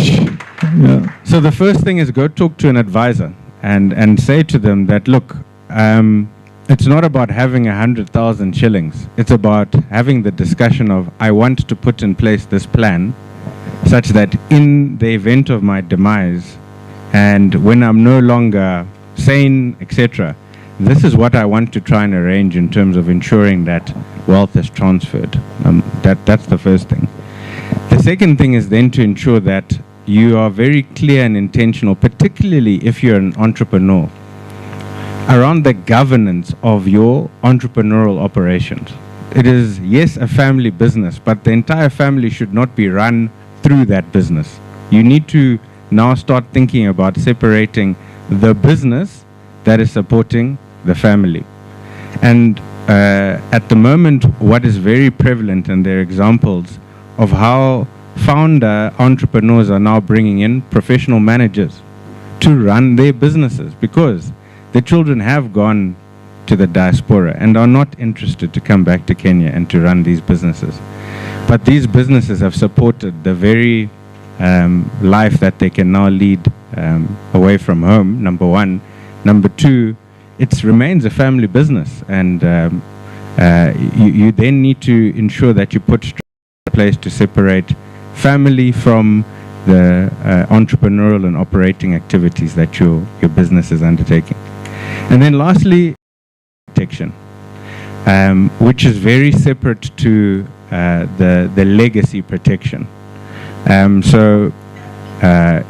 S7: Yeah.
S11: So the first thing is go talk to an advisor and say to them that, look, it's not about having 100,000 shillings. It's about having the discussion of, I want to put in place this plan such that in the event of my demise and when I'm no longer sane, etc., this is what I want to try and arrange in terms of ensuring that wealth is transferred. That's the first thing. The second thing is then to ensure that you are very clear and intentional, particularly if you're an entrepreneur, around the governance of your entrepreneurial operations. It is, yes, a family business, but the entire family should not be run through that business. You need to now start thinking about separating the business that is supporting the family. And at the moment, what is very prevalent, and there are examples of how founder entrepreneurs are now bringing in professional managers to run their businesses, because the children have gone to the diaspora and are not interested to come back to Kenya and to run these businesses. But these businesses have supported the very life that they can now lead away from home, number one. Number two, it remains a family business, and you then need to ensure that you put in place to separate family from the entrepreneurial and operating activities that your business is undertaking. And then lastly, protection, which is very separate to the legacy protection. So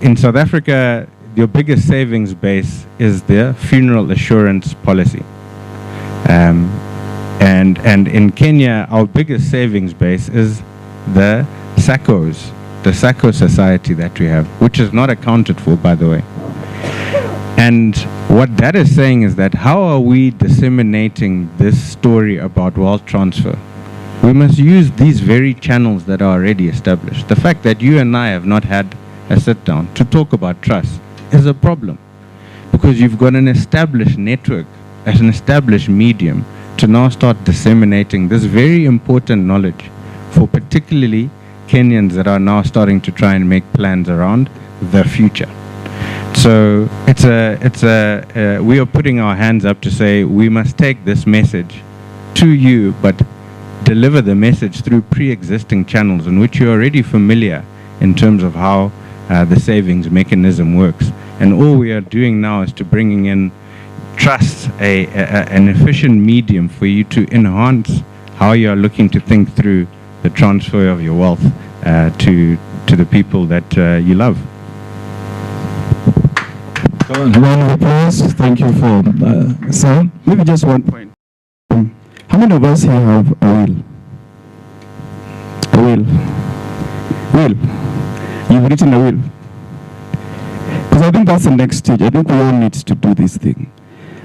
S11: in South Africa, your biggest savings base is the funeral assurance policy. And in Kenya, our biggest savings base is the SACCOs, the SACCO society that we have, which is not accounted for, by the way. And what that is saying is that how are we disseminating this story about wealth transfer? We must use these very channels that are already established. The fact that you and I have not had a sit down to talk about trust is a problem, because you've got an established network, as an established medium to now start disseminating this very important knowledge for particularly Kenyans that are now starting to try and make plans around the future. So we are putting our hands up to say we must take this message to you, but deliver the message through pre-existing channels in which you're already familiar in terms of how the savings mechanism works. And all we are doing now is to bringing in trust an efficient medium for you to enhance how you are looking to think through the transfer of your wealth to the people that you love.
S7: Round of applause. Thank you for Sam.
S10: Maybe just one point. How many of us here have a will? A will? Will? You've written a will? Because I think that's the next stage. I think we all need to do this thing.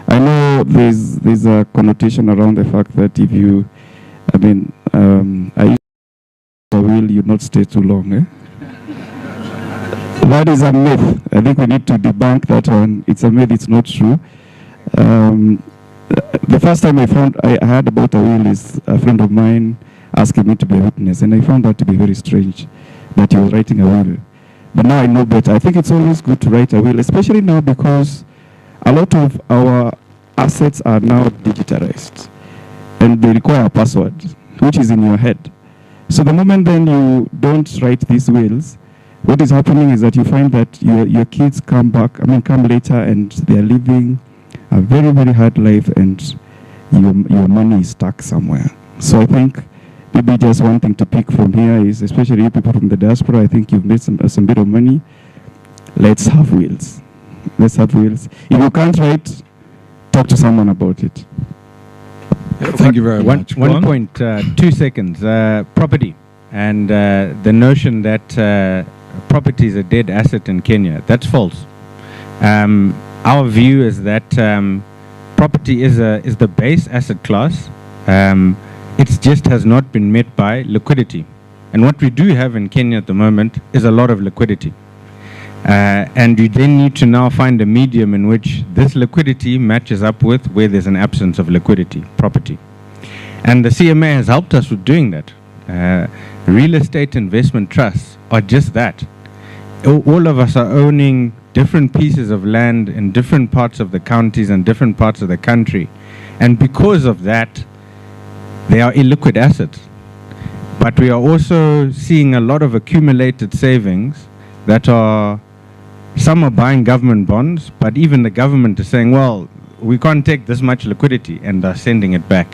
S10: I know there's a connotation around the fact that if you, I used a will, you not stay too long, eh? That is a myth. I think we need to debunk that one. It's a myth, it's not true. The first time I heard about a will is a friend of mine asking me to be a witness, and I found that to be very strange, that he was writing a will. But now I know better. I think it's always good to write a will, especially now because a lot of our assets are now digitalized, and they require a password, which is in your head. So the moment then you don't write these wills, what is happening is that you find that your kids come later, and they are living a very, very hard life, and your money is stuck somewhere. So I think maybe just one thing to pick from here is, especially you people from the diaspora, I think you've made some bit of money. Let's have wills. Let's have wills. If you can't write, talk to someone about it.
S7: Thank you very much.
S11: 1.2 seconds. Property and the notion that property is a dead asset in Kenya. That's false. Our view is that property is the base asset class. It just has not been met by liquidity. And what we do have in Kenya at the moment is a lot of liquidity. And you then need to now find a medium in which this liquidity matches up with where there's an absence of liquidity, property. And the CMA has helped us with doing that. Real estate investment trusts are just that. All of us are owning different pieces of land in different parts of the counties and different parts of the country. And because of that, they are illiquid assets. But we are also seeing a lot of accumulated savings that are, some are buying government bonds, but even the government is saying, well, we can't take this much liquidity, and are sending it back.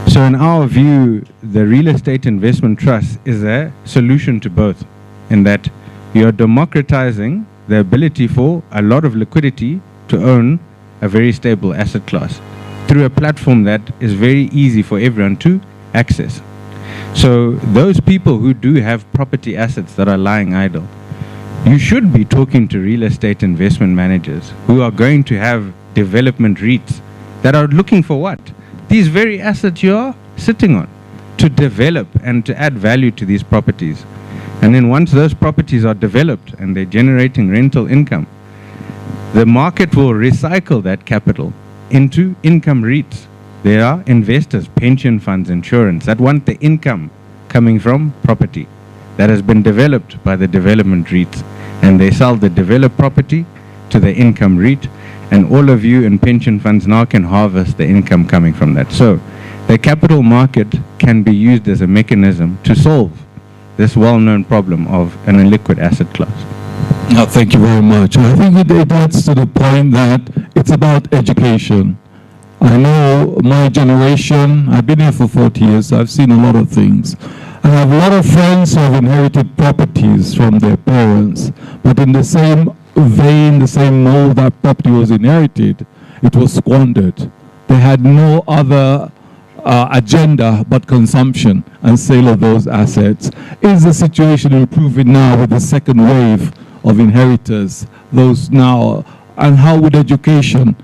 S11: So in our view, the real estate investment trust is a solution to both, in that you are democratizing the ability for a lot of liquidity to own a very stable asset class through a platform that is very easy for everyone to access. So those people who do have property assets that are lying idle, you should be talking to real estate investment managers who are going to have development REITs that are looking for what? These very assets you are sitting on, to develop and to add value to these properties. And then once those properties are developed and they're generating rental income, the market will recycle that capital into income REITs. There are investors, pension funds, insurance that want the income coming from property that has been developed by the development REITs, and they sell the developed property to the income REIT, and all of you in pension funds now can harvest the income coming from that. So the capital market can be used as a mechanism to solve this well-known problem of an illiquid asset class.
S7: Thank you very much. I think it adds to the point that it's about education. I know my generation, I've been here for 40 years, I've seen a lot of things. I have a lot of friends who have inherited properties from their parents, but in the same vein, the same mold that property was inherited, it was squandered. They had no other agenda but consumption and sale of those assets. Is the situation improving now with the second wave of inheritors, those now, and how would education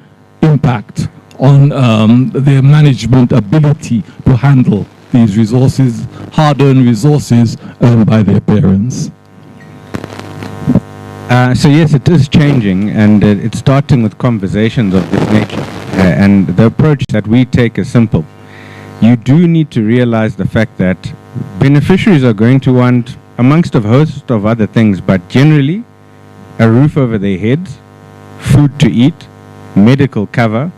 S7: impact on their management ability to handle these resources, hard-earned resources earned by their parents?
S11: So yes, it is changing, and it's starting with conversations of this nature. And the approach that we take is simple. You do need to realize the fact that beneficiaries are going to want, amongst a host of other things, but generally, a roof over their heads, food to eat, medical cover.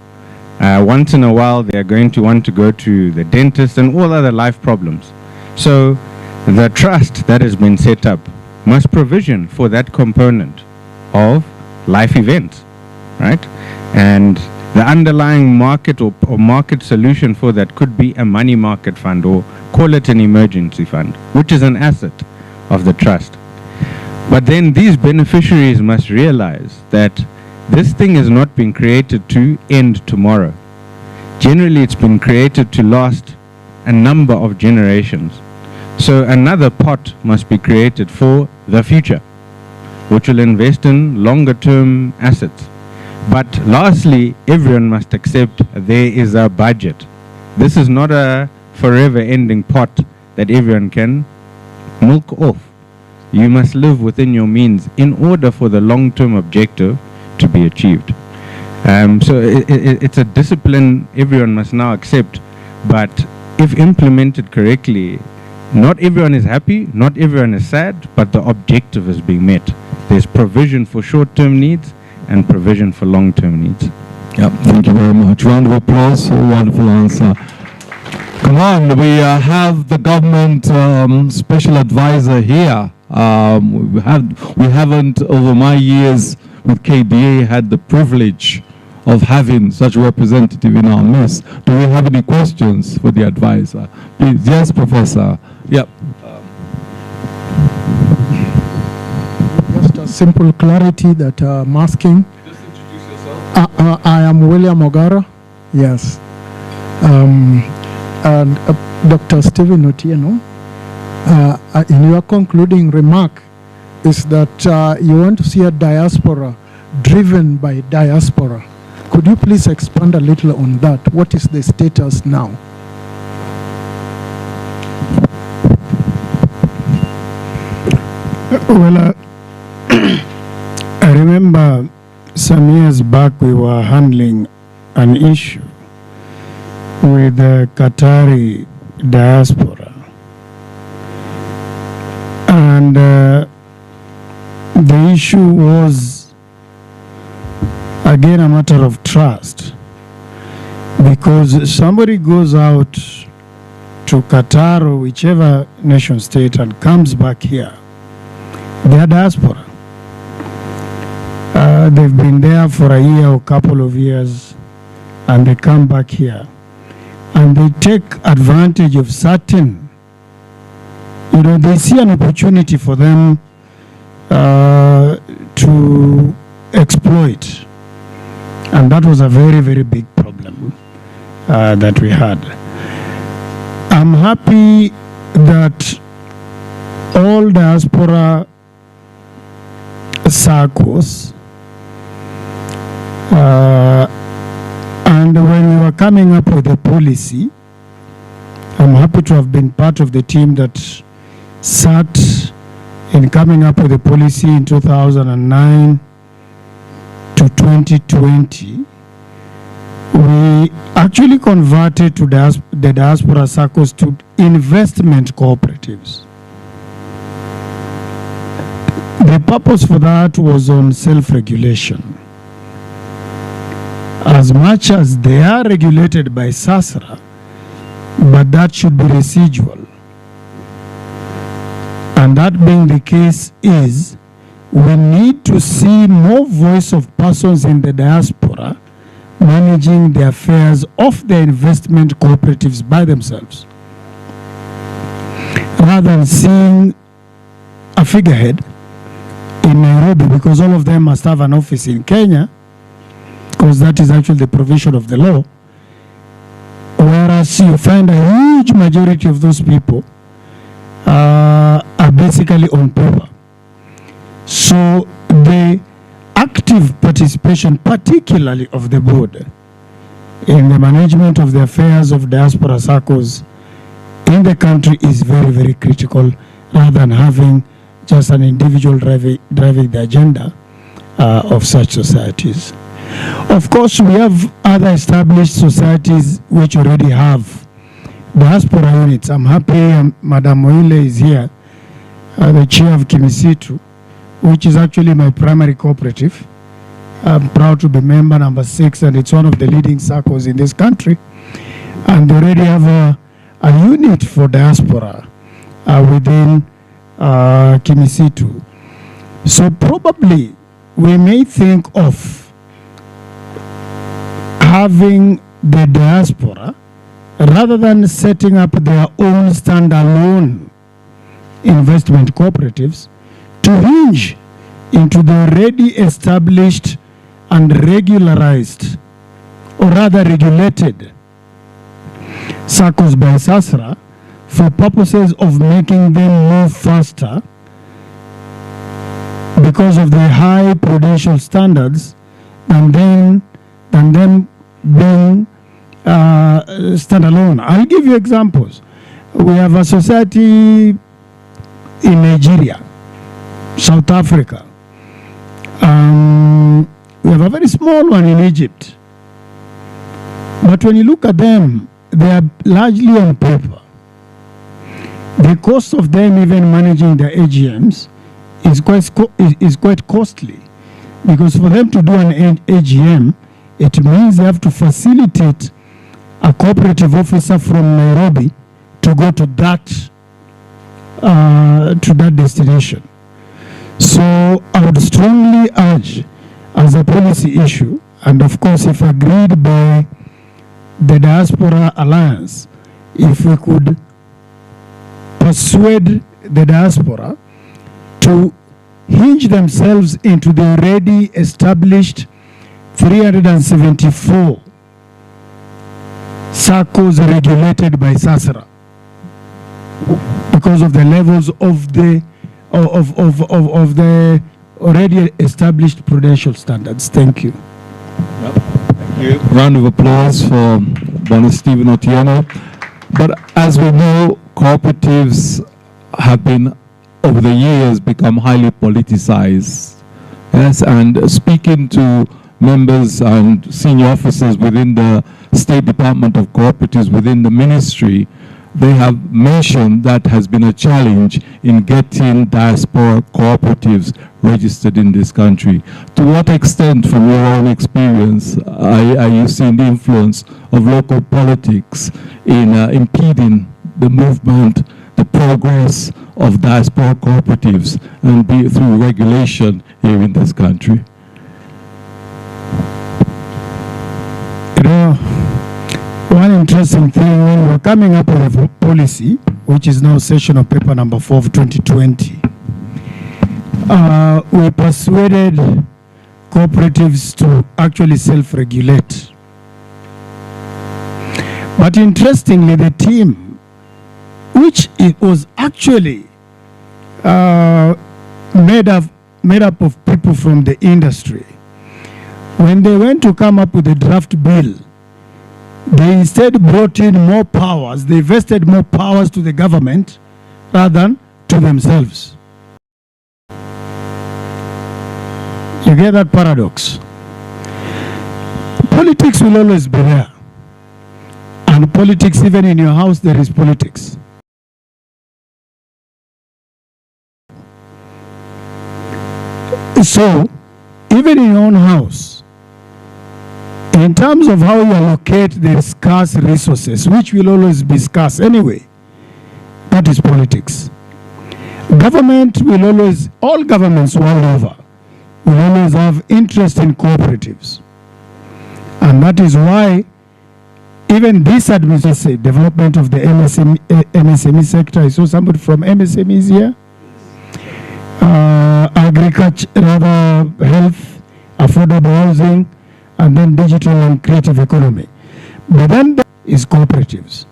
S11: Once in a while, they are going to want to go to the dentist and all other life problems. So the trust that has been set up must provision for that component of life events, right? And The underlying market or market solution for that could be a money market fund, or call it an emergency fund, which is an asset of the trust. But then these beneficiaries must realize that this thing has not been created to end tomorrow. Generally, it's been created to last a number of generations. So another pot must be created for the future, which will invest in longer term assets. But lastly, everyone must accept there is a budget. This is not a forever ending pot that everyone can milk off. You must live within your means in order for the long term objective to be achieved. So it's a discipline everyone must now accept, but if implemented correctly, not everyone is happy, not everyone is sad, but the objective is being met. There's provision for short-term needs and provision for long-term needs.
S7: Yeah, thank you very much. Round of applause for a wonderful answer. Come on, we have the government special advisor here. We haven't, over my years with KDA, had the privilege of having such a representative in our midst. Do we have any questions for the advisor? Please, yes, Professor. Yep.
S12: Just a simple clarity that I'm asking.
S3: Just introduce yourself.
S12: I am William Ogara. Yes. And Dr. Stephen Otieno, in your concluding remark is that you want to see a diaspora driven by diaspora. Could you please expand a little on that? What is the status now?
S5: Well, I remember some years back we were handling an issue with the Qatari diaspora. And the issue was, again, a matter of trust. Because somebody goes out to Qatar or whichever nation state and comes back here, they are diaspora. They've been there for a year or couple of years, and they come back here. And they take advantage of certain, they see an opportunity for them to exploit. And that was a very, very big problem that we had. I'm happy that all diaspora circles, and when we were coming up with a policy, I'm happy to have been part of the team that sat in coming up with a policy in 2009 to 2020. We actually converted to the diaspora circles to investment cooperatives. The purpose for that was on self-regulation. As much as they are regulated by SASRA, but that should be residual. And that being the case is, we need to see more voice of persons in the diaspora managing the affairs of the investment cooperatives by themselves, rather than seeing a figurehead in Nairobi, because all of them must have an office in Kenya, because that is actually the provision of the law, whereas you find a huge majority of those people are basically on paper. So the active participation, particularly of the board, in the management of the affairs of diaspora circles in the country is very, very critical, rather than having just an individual driving the agenda of such societies. Of course, we have other established societies which already have diaspora units. I'm happy Madam Moile is here, the chair of Kimisitu, which is actually my primary cooperative. I'm proud to be member number 6, and it's one of the leading circles in this country. And they already have a unit for diaspora within Kimisitu. So probably we may think of
S12: having the diaspora, rather than setting up their own standalone investment cooperatives, to hinge into the already established and regularized, or rather regulated, SACCOs by SASRA for purposes of making them move faster because of the high prudential standards than them being standalone. I'll give you examples. We have a society in Nigeria, South Africa. We have a very small one in Egypt. But when you look at them, they are largely on paper. The cost of them even managing their AGMs is quite costly, because for them to do an AGM, it means they have to facilitate a cooperative officer from Nairobi to go to that destination. So I would strongly urge, as a policy issue, and of course if agreed by the Diaspora Alliance, if we could persuade the diaspora to hinge themselves into the already established 374 SACCOs regulated by SASRA, because of the levels of the already established prudential standards. Thank you.
S7: Thank you. Round of applause for Bonus Stephen Otieno. But as we know, cooperatives have been, over the years, become highly politicized. Yes, and speaking to members and senior officers within the State Department of Cooperatives, within the ministry, they have mentioned that has been a challenge in getting diaspora cooperatives registered in this country. To what extent, from your own experience, are you seeing the influence of local politics in impeding the movement, the progress of diaspora cooperatives, and be through regulation here in this country?
S12: You know, one interesting thing, when we're coming up with a policy, which is now session of paper number 4 of 2020, we persuaded cooperatives to actually self-regulate. But interestingly, the team, which it was actually made up of people from the industry, when they went to come up with a draft bill, they instead brought in more powers. They vested more powers to the government rather than to themselves. You get that paradox? Politics will always be there. And politics, even in your house, there is politics. So, even in your own house, in terms of how you allocate the scarce resources, which will always be scarce anyway, that is politics. Government will always, all governments world over, will always have interest in cooperatives. And that is why even this administration, development of the MSME sector, I saw somebody from MSMEs here, agriculture, rather health, affordable housing, and then digital and creative economy. But then there is cooperatives.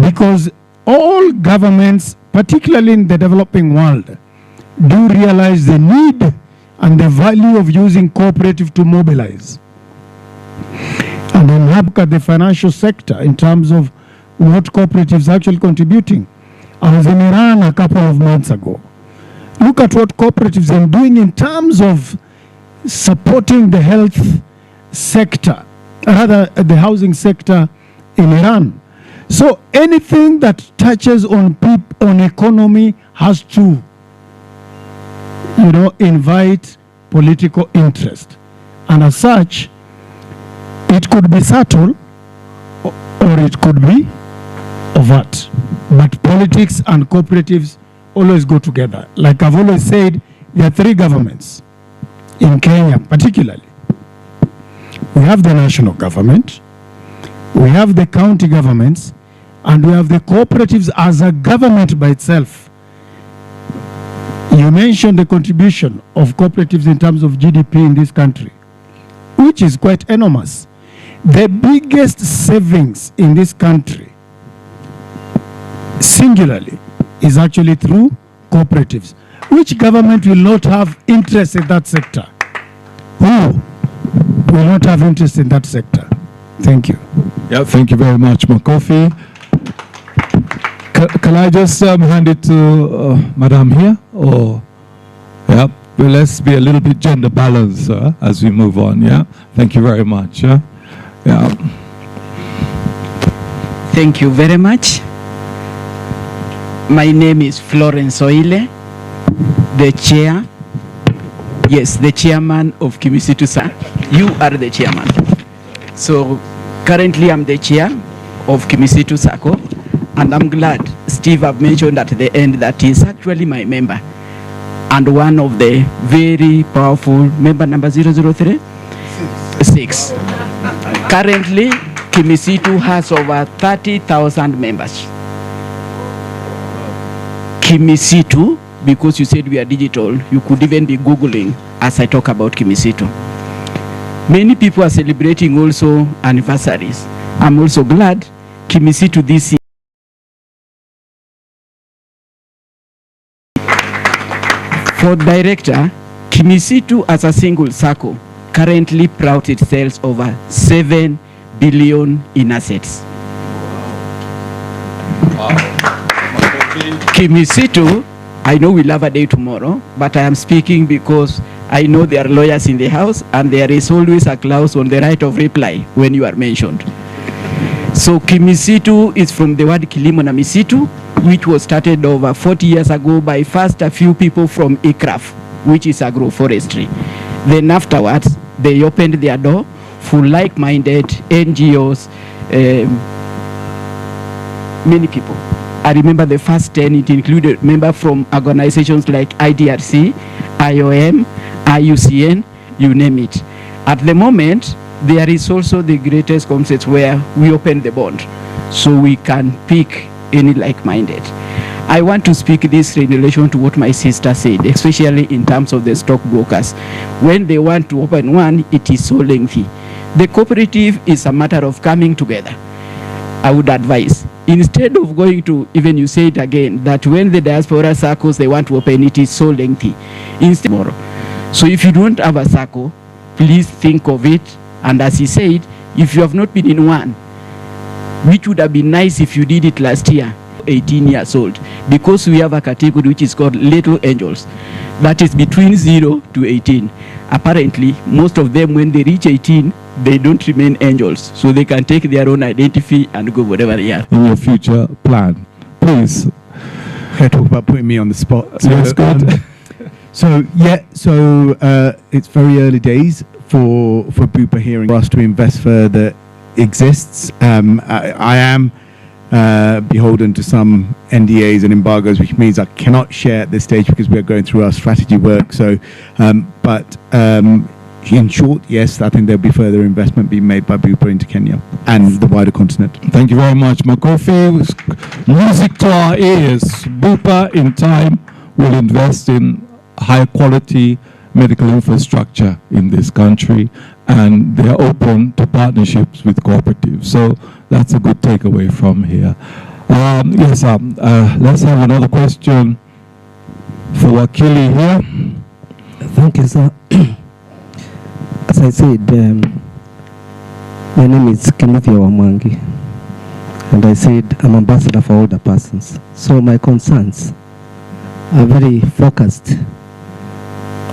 S12: Because all governments, particularly in the developing world, do realize the need and the value of using cooperative to mobilize. And then look at the financial sector in terms of what cooperatives are actually contributing. I was in Iran a couple of months ago. Look at what cooperatives are doing in terms of supporting the health sector, rather the housing sector in Iran. So anything that touches on economy has to, invite political interest. And as such, it could be subtle or it could be overt. But politics and cooperatives always go together. Like I've always said, there are three governments in Kenya particularly.
S13: We have the national government, we have the county governments, and we have the cooperatives as a government by itself. You mentioned the contribution of cooperatives in terms of GDP in this country, which is quite enormous. The biggest savings in this country, singularly, is actually through cooperatives. Which government will not have interest in that sector? Who will not have interest in that sector? Thank you.
S7: Yeah, thank you very much, Makofi. Can I just hand it to Madam here? Or, yeah, well, let's be a little bit gender balanced as we move on. Yeah, thank you very much. Yeah.
S14: Thank you very much. My name is Florence Oile, the chair. Yes, the chairman of Kimisitu Sacco. You are the chairman. So currently I'm the chair of Kimisitu Sacco, and I'm glad Steve have mentioned at the end that he's actually my member and one of the very powerful member number 003? 6. Currently, Kimisitu has over 30,000 members. Kimisitu, because you said we are digital, you could even be Googling as I talk about Kimisitu. Many people are celebrating also anniversaries. I'm also glad Kimisitu this year. For director, Kimisitu as a single circle currently proudly sells over 7 billion in assets.
S3: Wow.
S14: Kimisitu, I know we'll have a day tomorrow, but I am speaking because I know there are lawyers in the house and there is always a clause on the right of reply when you are mentioned. So Kimisitu is from the word Kilimo na Misitu, which was started over 40 years ago by first a few people from ICRAF, which is agroforestry. Then afterwards, they opened their door for like-minded NGOs, many people. I remember the first 10, it included members from organizations like IDRC, IOM, IUCN, you name it. At the moment, there is also the greatest concept where we open the bond, so we can pick any like-minded. I want to speak this in relation to what my sister said, especially in terms of the stockbrokers. When they want to open one, it is so lengthy. The cooperative is a matter of coming together. I would advise, instead of going to, even you say it again, that when the diaspora circles they want to open, it is so lengthy. Instead tomorrow. So if you don't have a circle, please think of it. And as he said, if you have not been in one, which would have been nice if you did it last year, 18 years old, because we have a category which is called little angels, that is between 0 to 18. Apparently, most of them, when they reach 18, they don't remain angels, so they can take their own identity and go whatever they are.
S7: In your future plan, please.
S15: I talk about putting me on the spot.
S7: Yes, good.
S15: So it's very early days for Bupa Hearing for us to invest further exists. I am beholden to some NDAs and embargoes, which means I cannot share at this stage because we are going through our strategy work. So, in short, yes, I think there'll be further investment being made by Bupa into Kenya and the wider continent.
S7: Thank you very much, Makofi. Music to our ears. Bupa, in time, will invest in high quality medical infrastructure in this country, and they are open to partnerships with cooperatives. So that's a good takeaway from here. Yes, let's have another question for Wakili here.
S8: Thank you, sir. As I said, my name is Timothy Wamwangi, and I said I'm ambassador for older persons. So my concerns are very focused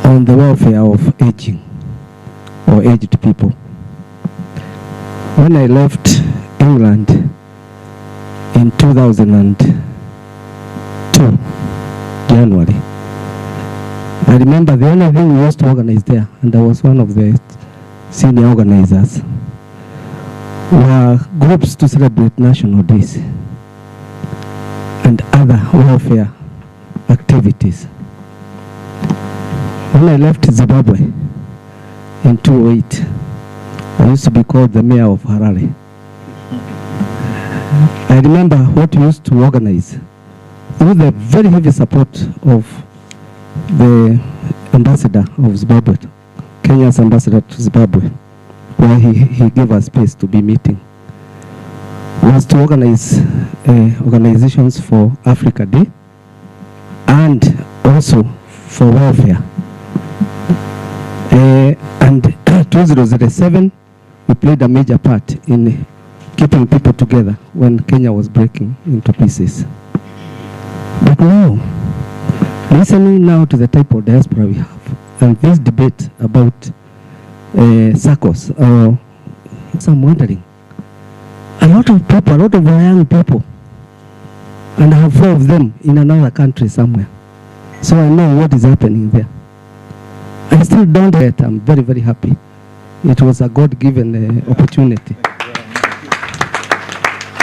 S8: on the welfare of aging or aged people. When I left England in 2002, January, I remember the only thing we used to organize there, and I was one of the senior organizers, were groups to celebrate national days and other welfare activities. When I left Zimbabwe in 2008, I used to be called the mayor of Harare. I remember what we used to organize with the very heavy support of the ambassador of Zimbabwe, Kenya's ambassador to Zimbabwe, where he gave us space to be meeting, was to organize organizations for Africa Day and also for welfare. And 2007, we played a major part in keeping people together when Kenya was breaking into pieces. But now, listening now to the type of diaspora we have, and this debate about circles, so I'm wondering, a lot of people, a lot of young people, and I have 4 of them in another country somewhere. So I know what is happening there. I still don't yet. I'm very, very happy. It was a God-given opportunity.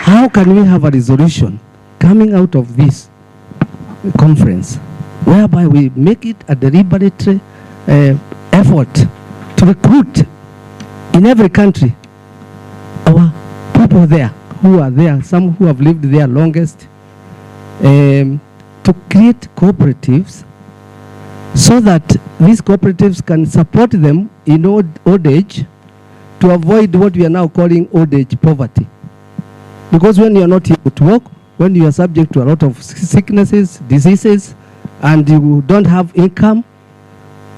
S8: How can we have a resolution coming out of this conference whereby we make it a deliberate effort to recruit in every country our people there who are there, some who have lived there longest, to create cooperatives so that these cooperatives can support them in old age to avoid what we are now calling old age poverty. Because when you are not able to work, when you are subject to a lot of sicknesses, diseases, and you don't have income,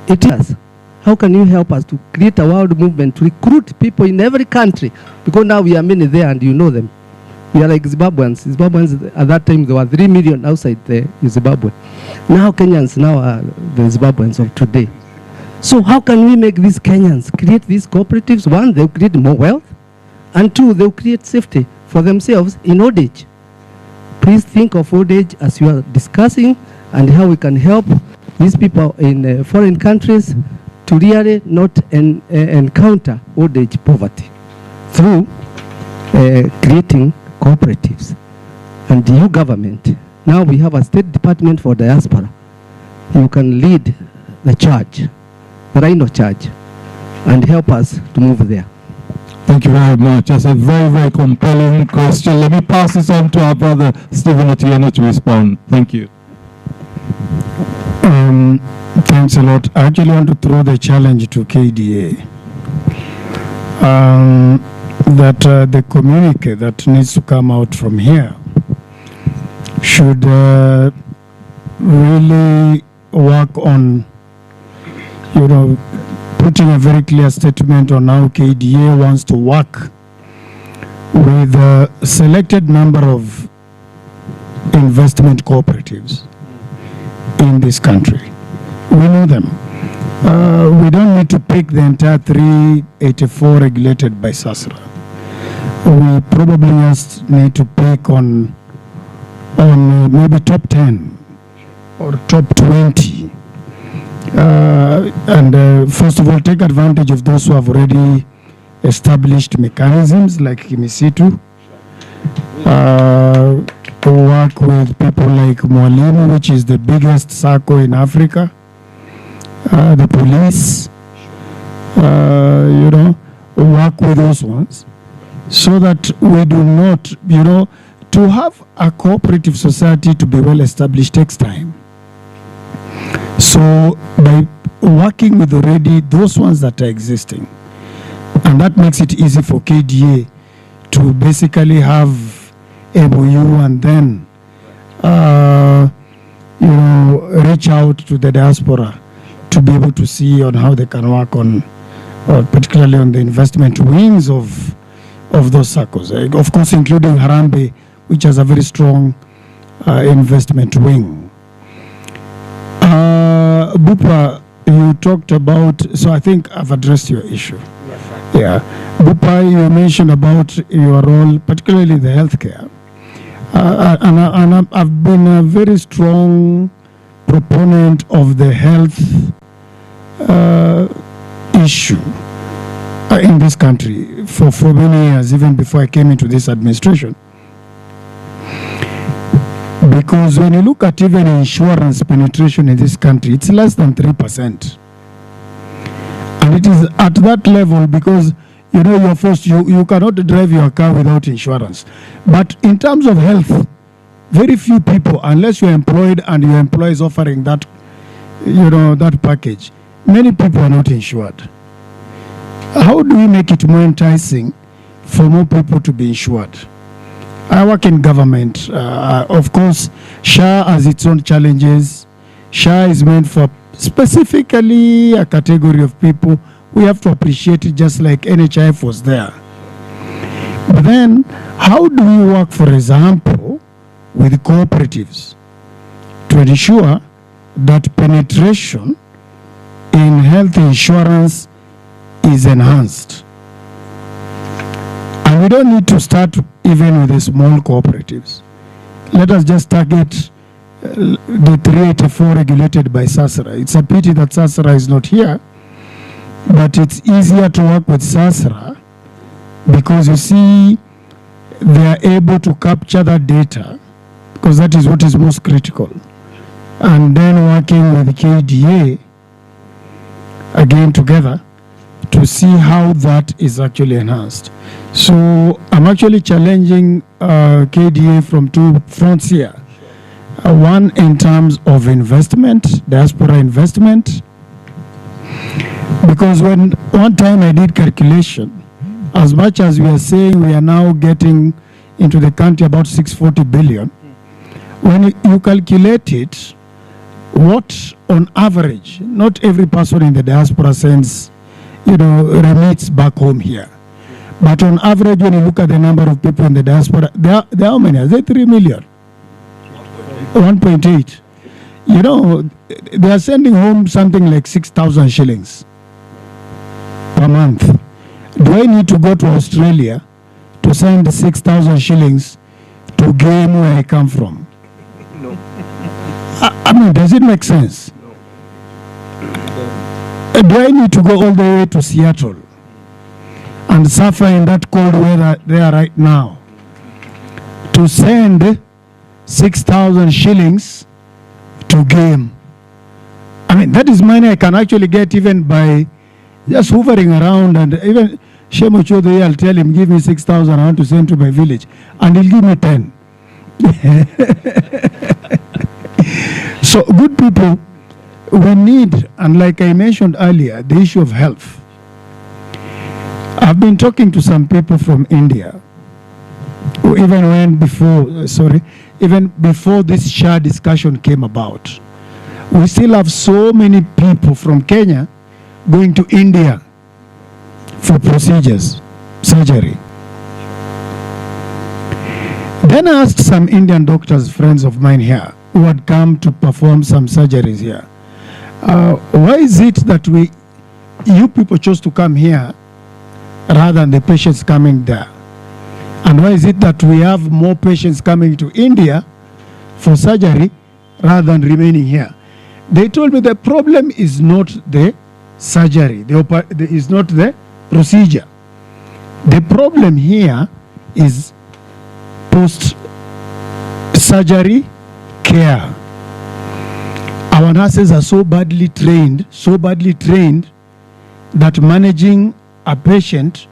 S8: it is. How can you help us to create a world movement to recruit people in every country? Because now we are many there and you know them. We are like Zimbabweans. Zimbabweans at that time, there were 3 million outside Zimbabwe. Now Kenyans now are the Zimbabweans of today. So how can we make these Kenyans create these cooperatives? 1, they'll create more wealth, and 2, they'll create safety for themselves in old age. Please think of old age as you are discussing and how we can help these people in foreign countries to really not encounter old age poverty through creating cooperatives. And the EU government, now we have a State Department for Diaspora. You can lead the charge, the Rhino charge, and help us to move there.
S7: Thank you very much. That's a very, very compelling question. Let me pass this on to our brother Stephen Otieno to respond. Thank you.
S13: Thanks a lot. I actually want to throw the challenge to KDA. That the communique that needs to come out from here should really work on, putting a very clear statement on how KDA wants to work with a selected number of investment cooperatives in this country. We know them. We don't need to pick the entire 384 regulated by SASRA. We probably just need to pick on maybe top 10 or top 20. And first of all, take advantage of those who have already established mechanisms like Kimisitu. Work with people like Mwalimu, which is the biggest SACCO in Africa. The police, work with those ones so that we do not, to have a cooperative society to be well established takes time. So by working with already those ones that are existing, and that makes it easy for KDA to basically have MOU and then, reach out to the diaspora to be able to see on how they can work on, particularly on the investment wings of those circles. Of course, including Harambee, which has a very strong investment wing. Bupa, you talked about, so I think I've addressed your issue. Yes, yeah. Bupa, you mentioned about your role, particularly in the healthcare. And I've been a very strong proponent of the health issue in this country for many years, even before I came into this administration. Because when you look at even insurance penetration in this country, it's less than 3%. And it is at that level because, you know, you're forced, you cannot drive your car without insurance. But in terms of health, very few people, unless you're employed and your employer is offering that, you know, that package, many people are not insured. How do we make it more enticing for more people to be insured? I work in government. Of course, SHA has its own challenges. SHA is meant for specifically a category of people. We have to appreciate it, just like NHIF was there. But then, how do we work, for example, with cooperatives to ensure that penetration in health insurance is enhanced? And we don't need to start even with the small cooperatives. Let us just target the 384 regulated by SASRA. It's a pity that SASRA is not here, but it's easier to work with SASRA because you see they are able to capture that data, because that is what is most critical. And then working with KDA again together to see how that is actually enhanced. So I'm actually challenging KDA from two fronts here. One in terms of investment, diaspora investment, because when one time I did calculation, as much as we are saying we are now getting into the country about 640 billion, when you calculate it, what on average, not every person in the diaspora sends, you know, remits back home here. But on average, when you look at the number of people in the diaspora, there are how many? Are they 3 million? 1.8. You know, they are sending home something like 6,000 shillings per month. Do I need to go to Australia to send 6,000 shillings to game where I come from?
S2: No.
S13: I mean, does it make sense? Do I need to go all the way to Seattle and suffer in that cold weather there right now to send 6,000 shillings to game? I mean, that is money I can actually get even by just hovering around, and even Shemo Chodhe, I'll tell him, give me 6,000, I want to send to my village, and he'll give me 10. So good people, we need, and like I mentioned earlier, the issue of health. I've been talking to some people from India, who even before this SHA discussion came about. We still have so many people from Kenya going to India for procedures, surgery. Then I asked some Indian doctors, friends of mine here, who had come to perform some surgeries here. Why is it that you people chose to come here rather than the patients coming there? And why is it that we have more patients coming to India for surgery rather than remaining here? They told me the problem is not the surgery, is not the procedure. The problem here is post-surgery care. Our nurses are so badly trained that managing a patient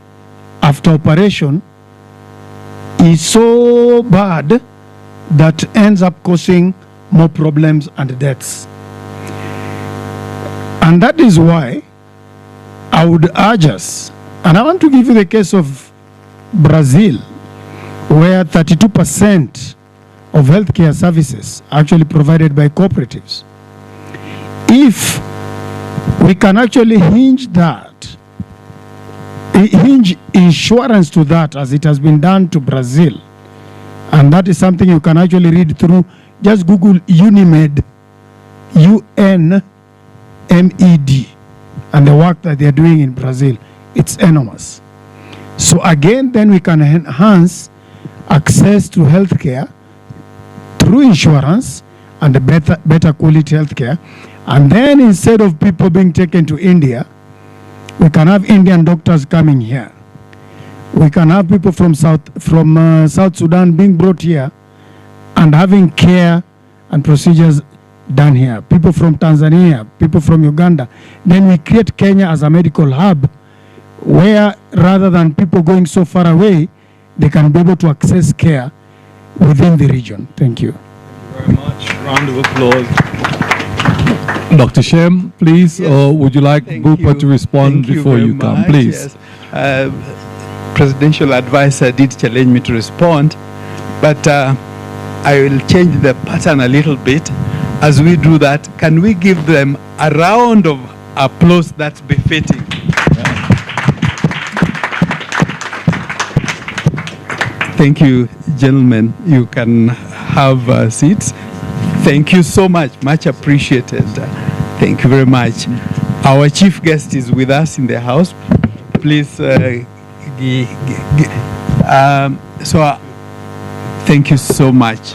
S13: after operation is so bad that ends up causing more problems and deaths. And that is why I would urge us, and I want to give you the case of Brazil, where 32% of healthcare services are actually provided by cooperatives. If we can actually hinge insurance to that, as it has been done to Brazil, and that is something you can actually read through. Just Google Unimed, UNMED, and the work that they are doing in Brazil. It's enormous. So again, then we can enhance access to healthcare through insurance and a better quality healthcare. And then instead of people being taken to India, we can have Indian doctors coming here. We can have people from South Sudan being brought here and having care and procedures done here. People from Tanzania, people from Uganda. Then we create Kenya as a medical hub where rather than people going so far away, they can be able to access care within the region. Thank you.
S3: Thank you very much. Round of applause.
S16: Dr. Shem, please, or would you like Bupa to respond before you come?
S17: Much.
S16: Please.
S17: Yes. Presidential advisor did challenge me to respond, but I will change the pattern a little bit. As we do that, can we give them a round of applause that's befitting? Thank you, gentlemen. You can have seats. Thank you so much. Much appreciated. Thank you very much. Our chief guest is with us in the house. Please, thank you so much.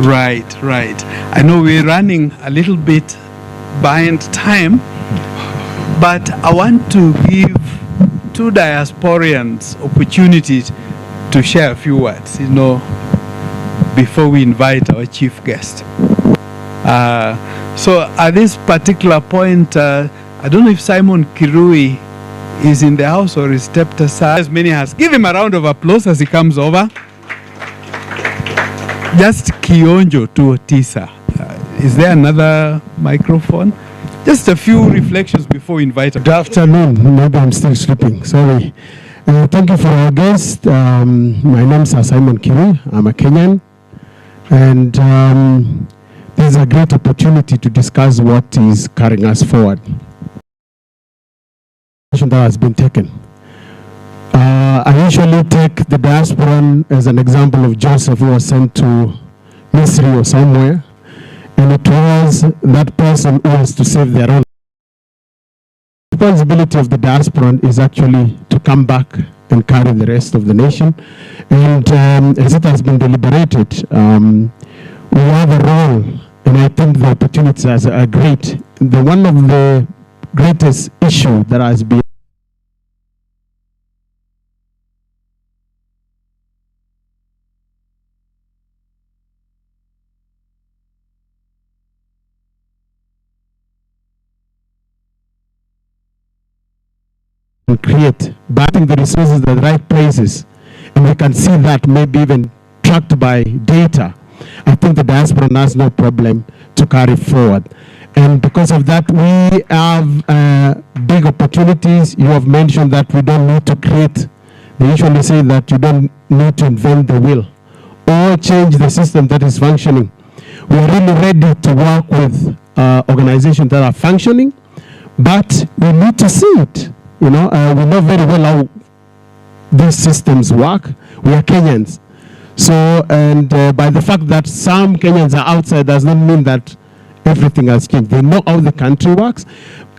S17: Right. I know we're running a little bit behind time, but I want to give two diasporians opportunities to share a few words, before we invite our chief guest. So at this particular point, I don't know if Simon Kirui is in the house or is stepped aside. As many has. Give him a round of applause as he comes over. Just Kionjo to Otisa. Is there another microphone? Just a few reflections before we invite him.
S18: Good afternoon. Maybe I'm still sleeping. Sorry. Thank you for our guest. My name is Simon Kirui. I'm a Kenyan. And this is a great opportunity to discuss what is carrying us forward. That has been taken. I usually take the diaspora as an example of Joseph, who was sent to Misri or somewhere, and it was that person who was to save their own. The responsibility of the diaspora is actually to come back and carry the rest of the nation. And as it has been deliberated, we have a role, and I think the opportunities are great. One of the greatest issue that has been create, batting the resources at the right places, and we can see that maybe even tracked by data. I think the diaspora has no problem to carry forward, and because of that we have big opportunities. You have mentioned that we don't need to create. They usually say that you don't need to invent the wheel or change the system that is functioning. We are really ready to work with organizations that are functioning, but we need to see it. We know very well how these systems work. We are Kenyans. So, and by the fact that some Kenyans are outside does not mean that everything has changed. They know how the country works.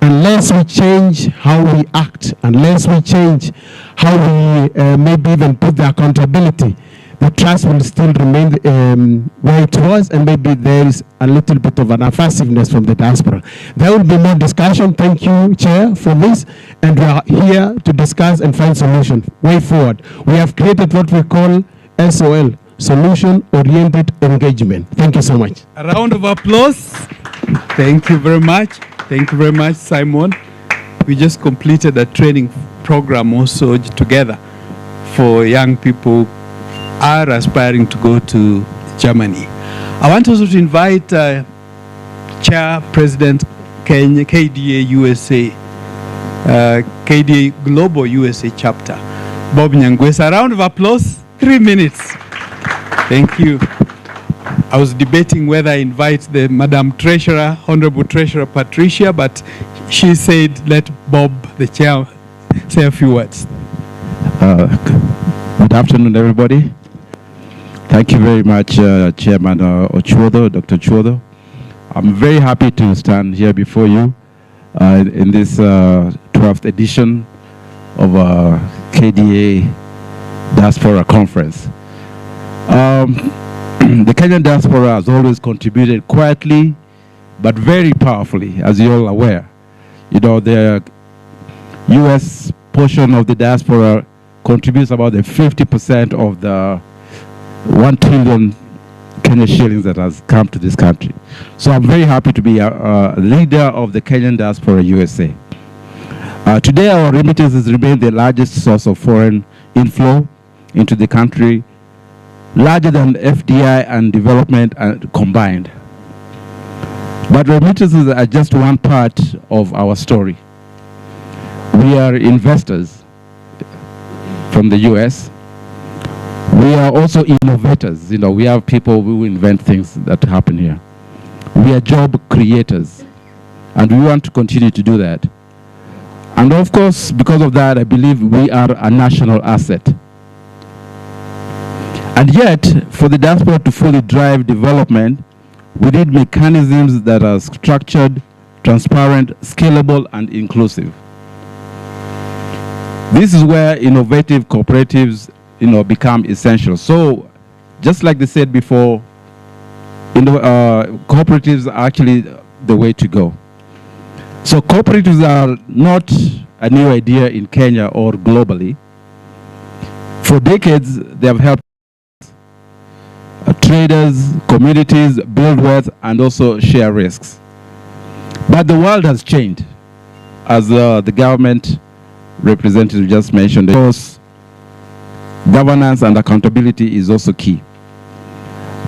S18: Unless we change how we act, unless we change how we maybe even put the accountability, the trust will still remain where it was, and maybe there is a little bit of an evasiveness from the diaspora. There will be more discussion. Thank you, Chair, for this, and we are here to discuss and find solution way forward. We have created what we call SOL, Solution-Oriented Engagement. Thank you so much.
S17: A round of applause. Thank you very much. Thank you very much, Simon. We just completed a training program also together for young people are aspiring to go to Germany. I want also to invite Chair President Kenya, KDA USA, KDA Global USA Chapter, Bob Nyangwesa. A round of applause, 3 minutes. Thank you. I was debating whether I invite the Madam Treasurer, Honorable Treasurer Patricia, but she said let Bob, the Chair, say a few words.
S11: Good afternoon, everybody. Thank you very much, Chairman Ochuodo, Dr. Ochuodo. I'm very happy to stand here before you in this 12th edition of KDA Diaspora Conference. The Kenyan diaspora has always contributed quietly, but very powerfully, as you're all aware. The U.S. portion of the diaspora contributes about the 50% of the 1 trillion Kenyan shillings that has come to this country. So I'm very happy to be a leader of the Kenyan Diaspora USA. Today, our remittances remain the largest source of foreign inflow into the country, larger than FDI and development combined. But remittances are just one part of our story. We are investors from the US. We are also innovators. We have people who invent things that happen here. We are job creators, and we want to continue to do that. And of course, because of that, I believe we are a national asset. And yet, for the diaspora to fully drive development, we need mechanisms that are structured, transparent, scalable, and inclusive. This is where innovative cooperatives, become essential. So, just like they said before, cooperatives are actually the way to go. So, cooperatives are not a new idea in Kenya or globally. For decades, they have helped traders, communities build wealth and also share risks. But the world has changed, as the government representative just mentioned. Of course, governance and accountability is also key.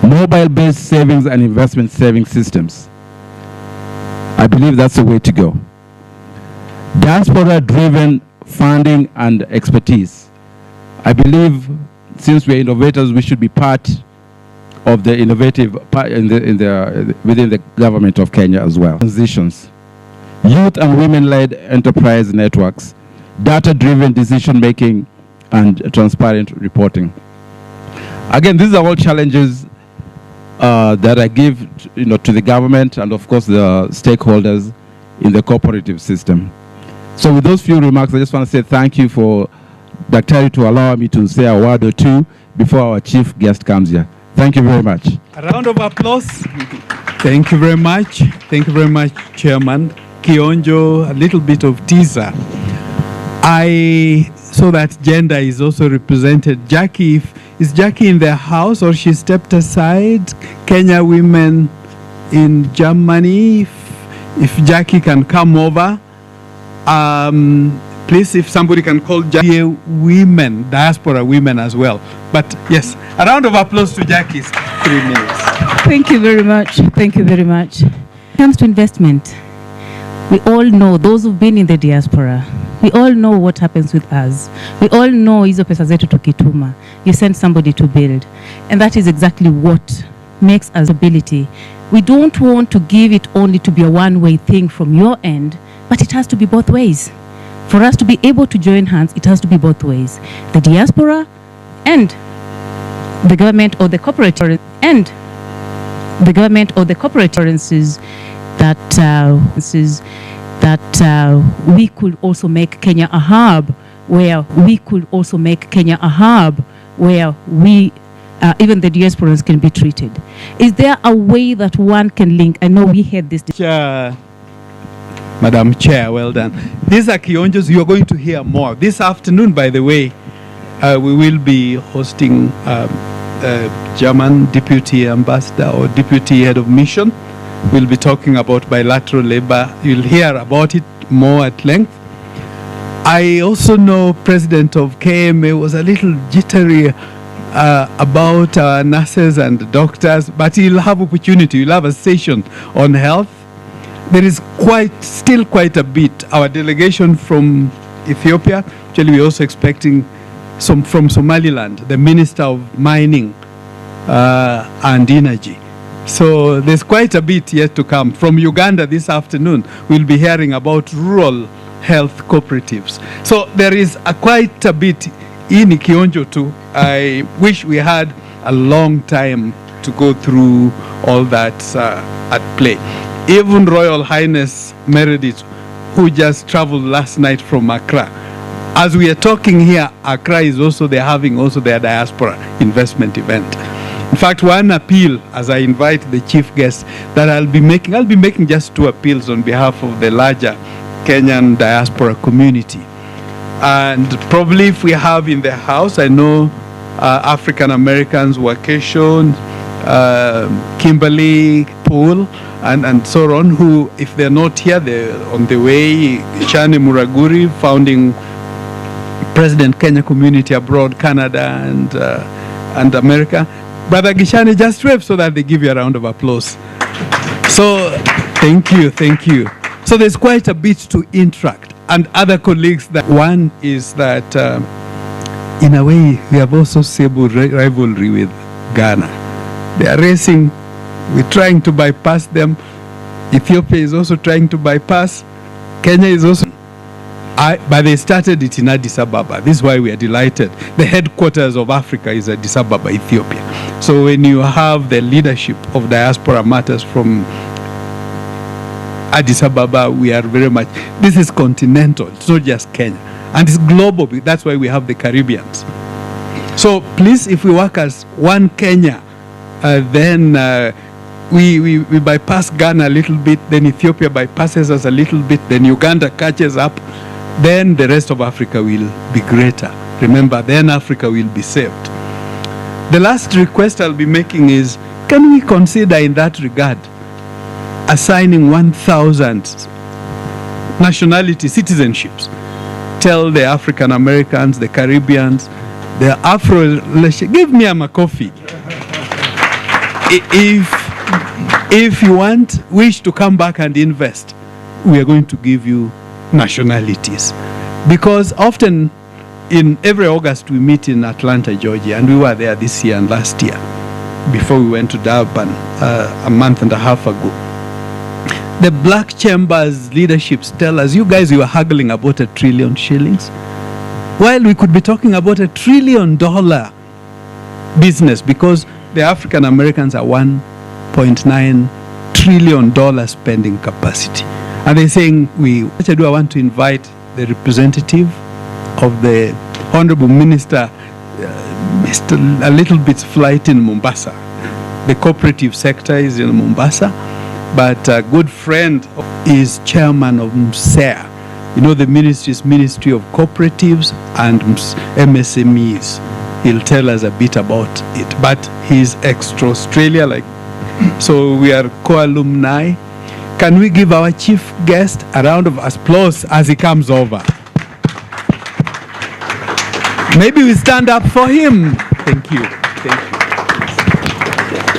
S11: Mobile-based savings and investment saving systems, I believe that's the way to go. Diaspora-driven funding and expertise. I believe since we're innovators, we should be part of the innovative within the government of Kenya as well. Transitions, youth and women-led enterprise networks, data-driven decision-making, and transparent reporting. Again, these are all challenges that I give to the government and of course the stakeholders in the cooperative system. So with those few remarks, I just want to say thank you for Dr. to allow me to say a word or two before our chief guest comes here. Thank you very much.
S17: A round of applause. Thank you very much. Thank you very much, Chairman. Kionjo, a little bit of teaser. I saw that gender is also represented. Jackie, is Jackie in the house or she stepped aside? Kenya women in Germany, if Jackie can come over. Please, if somebody can call Jackie women, diaspora women as well. But yes, a round of applause to Jackie's 3 minutes.
S19: Thank you very much. Thank you very much. When it comes to investment, we all know, those who've been in the diaspora, we all know what happens with us. We all know hizo pesa zetu tukituma. You send somebody to build. And that is exactly what makes us ability. We don't want to give it only to be a one-way thing from your end, but it has to be both ways. For us to be able to join hands, it has to be both ways. The diaspora and the government or the cooperative and the government or the cooperatives that we could also make Kenya a hub where we even the diasporans can be treated. Is there a way that one can link? I know we had this.
S17: Madam Chair, well done. These are Kionjos. You are going to hear more. This afternoon, by the way, we will be hosting German Deputy Ambassador or Deputy Head of Mission. We'll be talking about bilateral labor. You'll hear about it more at length. I also know President of KMA was a little jittery about nurses and doctors, but he'll have opportunity. He'll have a session on health. There is still quite a bit. Our delegation from Ethiopia, actually we're also expecting some from Somaliland, the Minister of Mining and Energy. So there's quite a bit yet to come. From Uganda this afternoon, we'll be hearing about rural health cooperatives. So there is quite a bit in Kionjo too. I wish we had a long time to go through all that at play. Even Royal Highness Meredith, who just traveled last night from Accra. As we are talking here, Accra is also, they're having also their diaspora investment event. In fact, one appeal, as I invite the chief guest, that I'll be making just 2 appeals on behalf of the larger Kenyan diaspora community. And probably if we have in the house, I know African Americans, Vacation, Kimberly, Paul, and so on, who, if they're not here, they're on the way. Chane Muraguri, founding President Kenya Community Abroad, Canada and America. Brother Gishani, just wave so that they give you a round of applause. So, thank you. So there's quite a bit to interact. And other colleagues, that one is that in a way, we have also stable rivalry with Ghana. They are racing. We're trying to bypass them. Ethiopia is also trying to bypass. Kenya is also. But they started it in Addis Ababa. This is why we are delighted. The headquarters of Africa is Addis Ababa, Ethiopia. So when you have the leadership of diaspora matters from Addis Ababa, we are very much, this is continental. It's not just Kenya. And it's global. That's why we have the Caribbeans. So please, if we work as one Kenya, then we bypass Ghana a little bit, then Ethiopia bypasses us a little bit, then Uganda catches up, then the rest of Africa will be greater. Remember, then Africa will be saved. The last request I'll be making is, can we consider in that regard assigning 1,000 nationality citizenships? Tell the African Americans, the Caribbeans, the Afro, give me a coffee. If you wish to come back and invest, we are going to give you nationalities. Because often in every August we meet in Atlanta, Georgia, and we were there this year and last year before we went to Durban a month and a half ago. The Black Chambers leaderships tell us, you guys, you were haggling about $1 trillion shillings, while we could be talking about $1 trillion business, because the African Americans are $1.9 trillion spending capacity. And they're saying, I want to invite the representative of the Honorable Minister, Mr. a little bit flight in Mombasa. The cooperative sector is in Mombasa, but a good friend is chairman of MSEA. You know, the ministry is Ministry of Cooperatives and MSMEs. He'll tell us a bit about it, but he's extra-Australia, so we are co-alumni. Can we give our chief guest a round of applause as he comes over? Maybe we stand up for him. Thank you.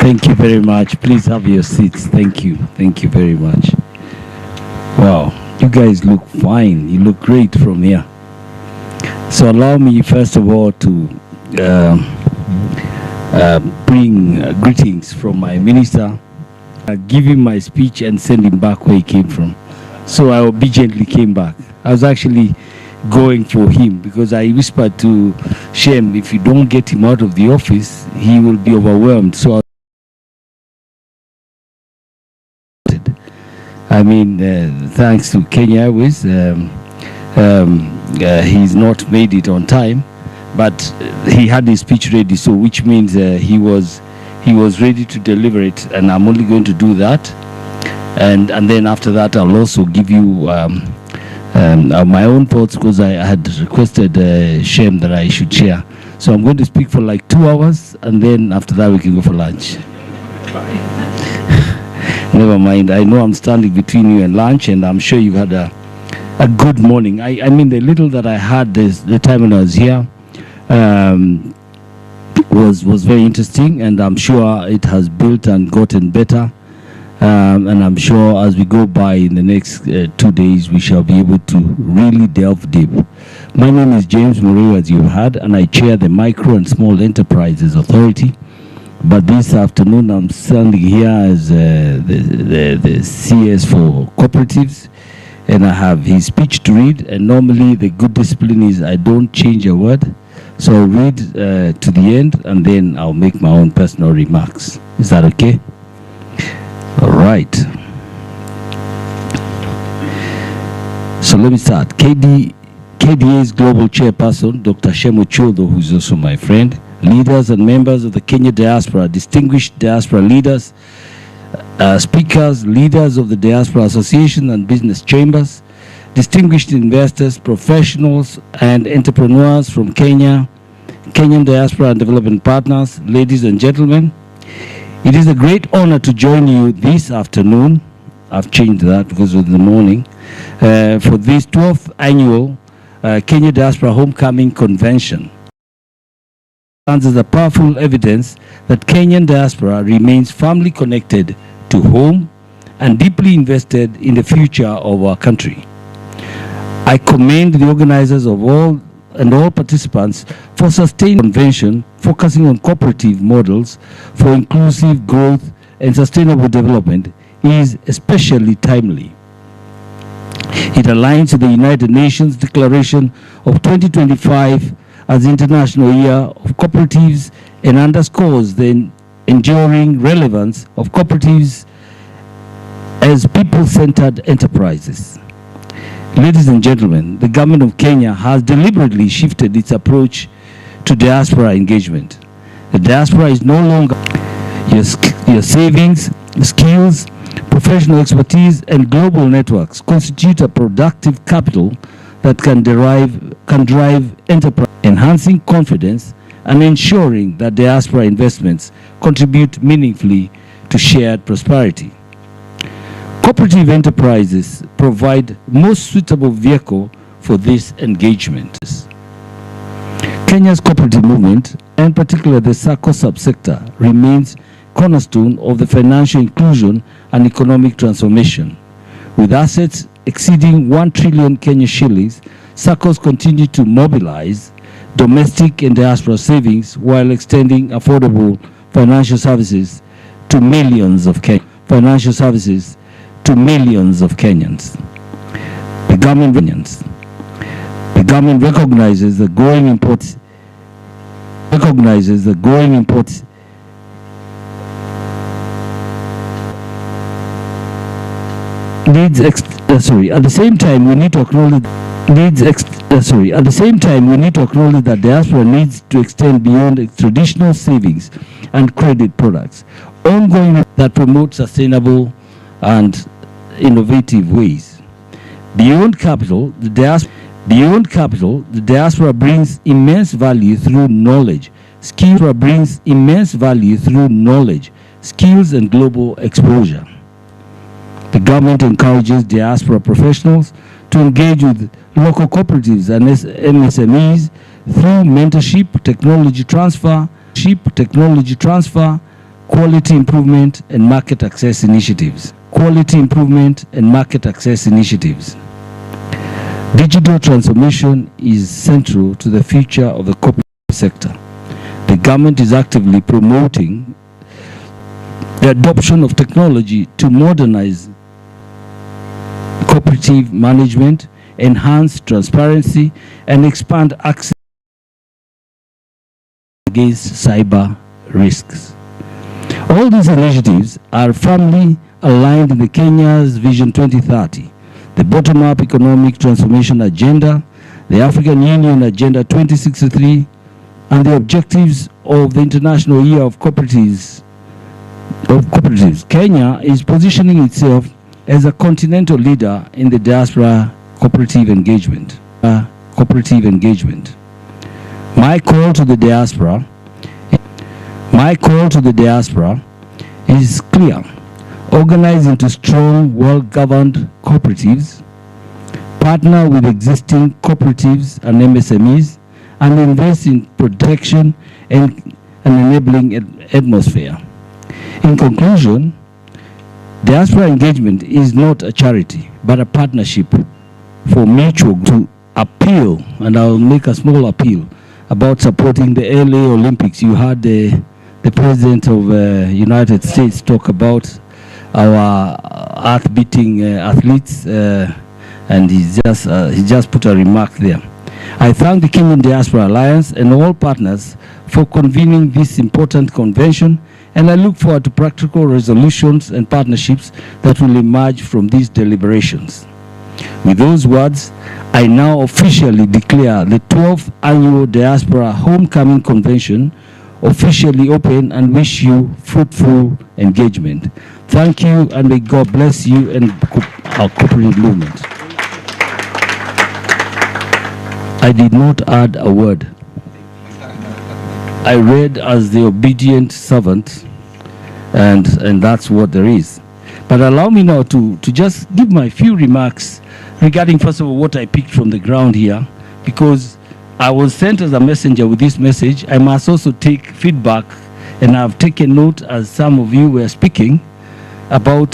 S20: Thank you very much. Please have your seats. Thank you. Thank you very much. Wow, you guys look fine. You look great from here. So allow me first of all to bring greetings from my minister, give him my speech and send him back where he came from. So I obediently came back. I was actually going for him because I whispered to Shem, if you don't get him out of the office, he will be overwhelmed. So thanks to Kenya Airways, he's not made it on time, but he had his speech ready, so which means he was ready to deliver it, and I'm only going to do that, and then after that I'll also give you my own thoughts, because I had requested Shem that I should share. So I'm going to speak for like 2 hours, and then after that we can go for lunch. Never mind, I know I'm standing between you and lunch, and I'm sure you've had a good morning. I mean, the little that I had the time when I was here was very interesting, and I'm sure it has built and gotten better. And I'm sure as we go by in the next 2 days, we shall be able to really delve deep. My name is James Mureu, as you've heard, and I chair the Micro and Small Enterprises Authority. But this afternoon, I'm standing here as the CS for Cooperatives, and I have his speech to read. And normally, the good discipline is I don't change a word. So I'll read to the end, and then I'll make my own personal remarks. Is that okay? All right. So let me start. KDA's Global Chairperson, Dr. Shemu Chodo, who's also my friend, leaders and members of the Kenya diaspora, distinguished diaspora leaders, speakers, leaders of the Diaspora Association and business chambers, distinguished investors, professionals, and entrepreneurs from Kenya, Kenyan Diaspora and Development Partners, ladies and gentlemen. It is a great honor to join you this afternoon. I've changed that because of the morning. For this 12th annual Kenya Diaspora Homecoming Convention. Stands as a powerful evidence that Kenyan diaspora remains firmly connected to home and deeply invested in the future of our country. I commend the organizers of all participants for sustained convention focusing on cooperative models for inclusive growth and sustainable development is especially timely. It aligns with the United Nations Declaration of 2025 as the International Year of Cooperatives and underscores the enduring relevance of cooperatives as people-centered enterprises. Ladies and gentlemen, the government of Kenya has deliberately shifted its approach to diaspora engagement. The diaspora is no longer your savings, skills, professional expertise, and global networks constitute a productive capital that can drive enterprise, enhancing confidence and ensuring that diaspora investments contribute meaningfully to shared prosperity. Cooperative enterprises provide most suitable vehicle for this engagement. Kenya's cooperative movement, and particularly the SACCO subsector, remains cornerstone of the financial inclusion and economic transformation. With assets exceeding 1 trillion Kenya shillings, SACCOs continue to mobilize domestic and diaspora savings while extending affordable financial services to millions of Kenyans. The government recognizes the growing importance at the same time we need to acknowledge that diaspora needs to extend beyond its traditional savings and credit products, ongoing that promote sustainable and innovative ways. Beyond capital, the diaspora brings immense value through knowledge. Skills and global exposure. The government encourages diaspora professionals to engage with local cooperatives and MSMEs through mentorship, technology transfer, quality improvement, and market access initiatives. Digital transformation is central to the future of the cooperative sector. The government is actively promoting the adoption of technology to modernize cooperative management, enhance transparency, and expand access against cyber risks. All these initiatives are firmly aligned in the Kenya's Vision 2030, the bottom-up economic transformation agenda, the African Union Agenda 2063, and the objectives of the International Year of Cooperatives. Kenya is positioning itself as a continental leader in the diaspora cooperative engagement. My call to the diaspora is clear. Organize into strong, well-governed cooperatives, partner with existing cooperatives and MSMEs, and invest in protection and an enabling atmosphere. In conclusion, diaspora engagement is not a charity, but a partnership for mutual to appeal, and I'll make a small appeal about supporting the LA Olympics. You heard the President of United States talk about our earth-beating athletes, and he just put a remark there. I thank the Kenyan Diaspora Alliance and all partners for convening this important convention, and I look forward to practical resolutions and partnerships that will emerge from these deliberations. With those words, I now officially declare the 12th Annual Diaspora Homecoming Convention officially open and wish you fruitful engagement. Thank you, and may God bless you and our cooperative movement. I did not add a word. I read as the obedient servant, and that's what there is. But allow me now to just give my few remarks regarding, first of all, what I picked from the ground here, because I was sent as a messenger with this message. I must also take feedback, and I've taken note, as some of you were speaking, about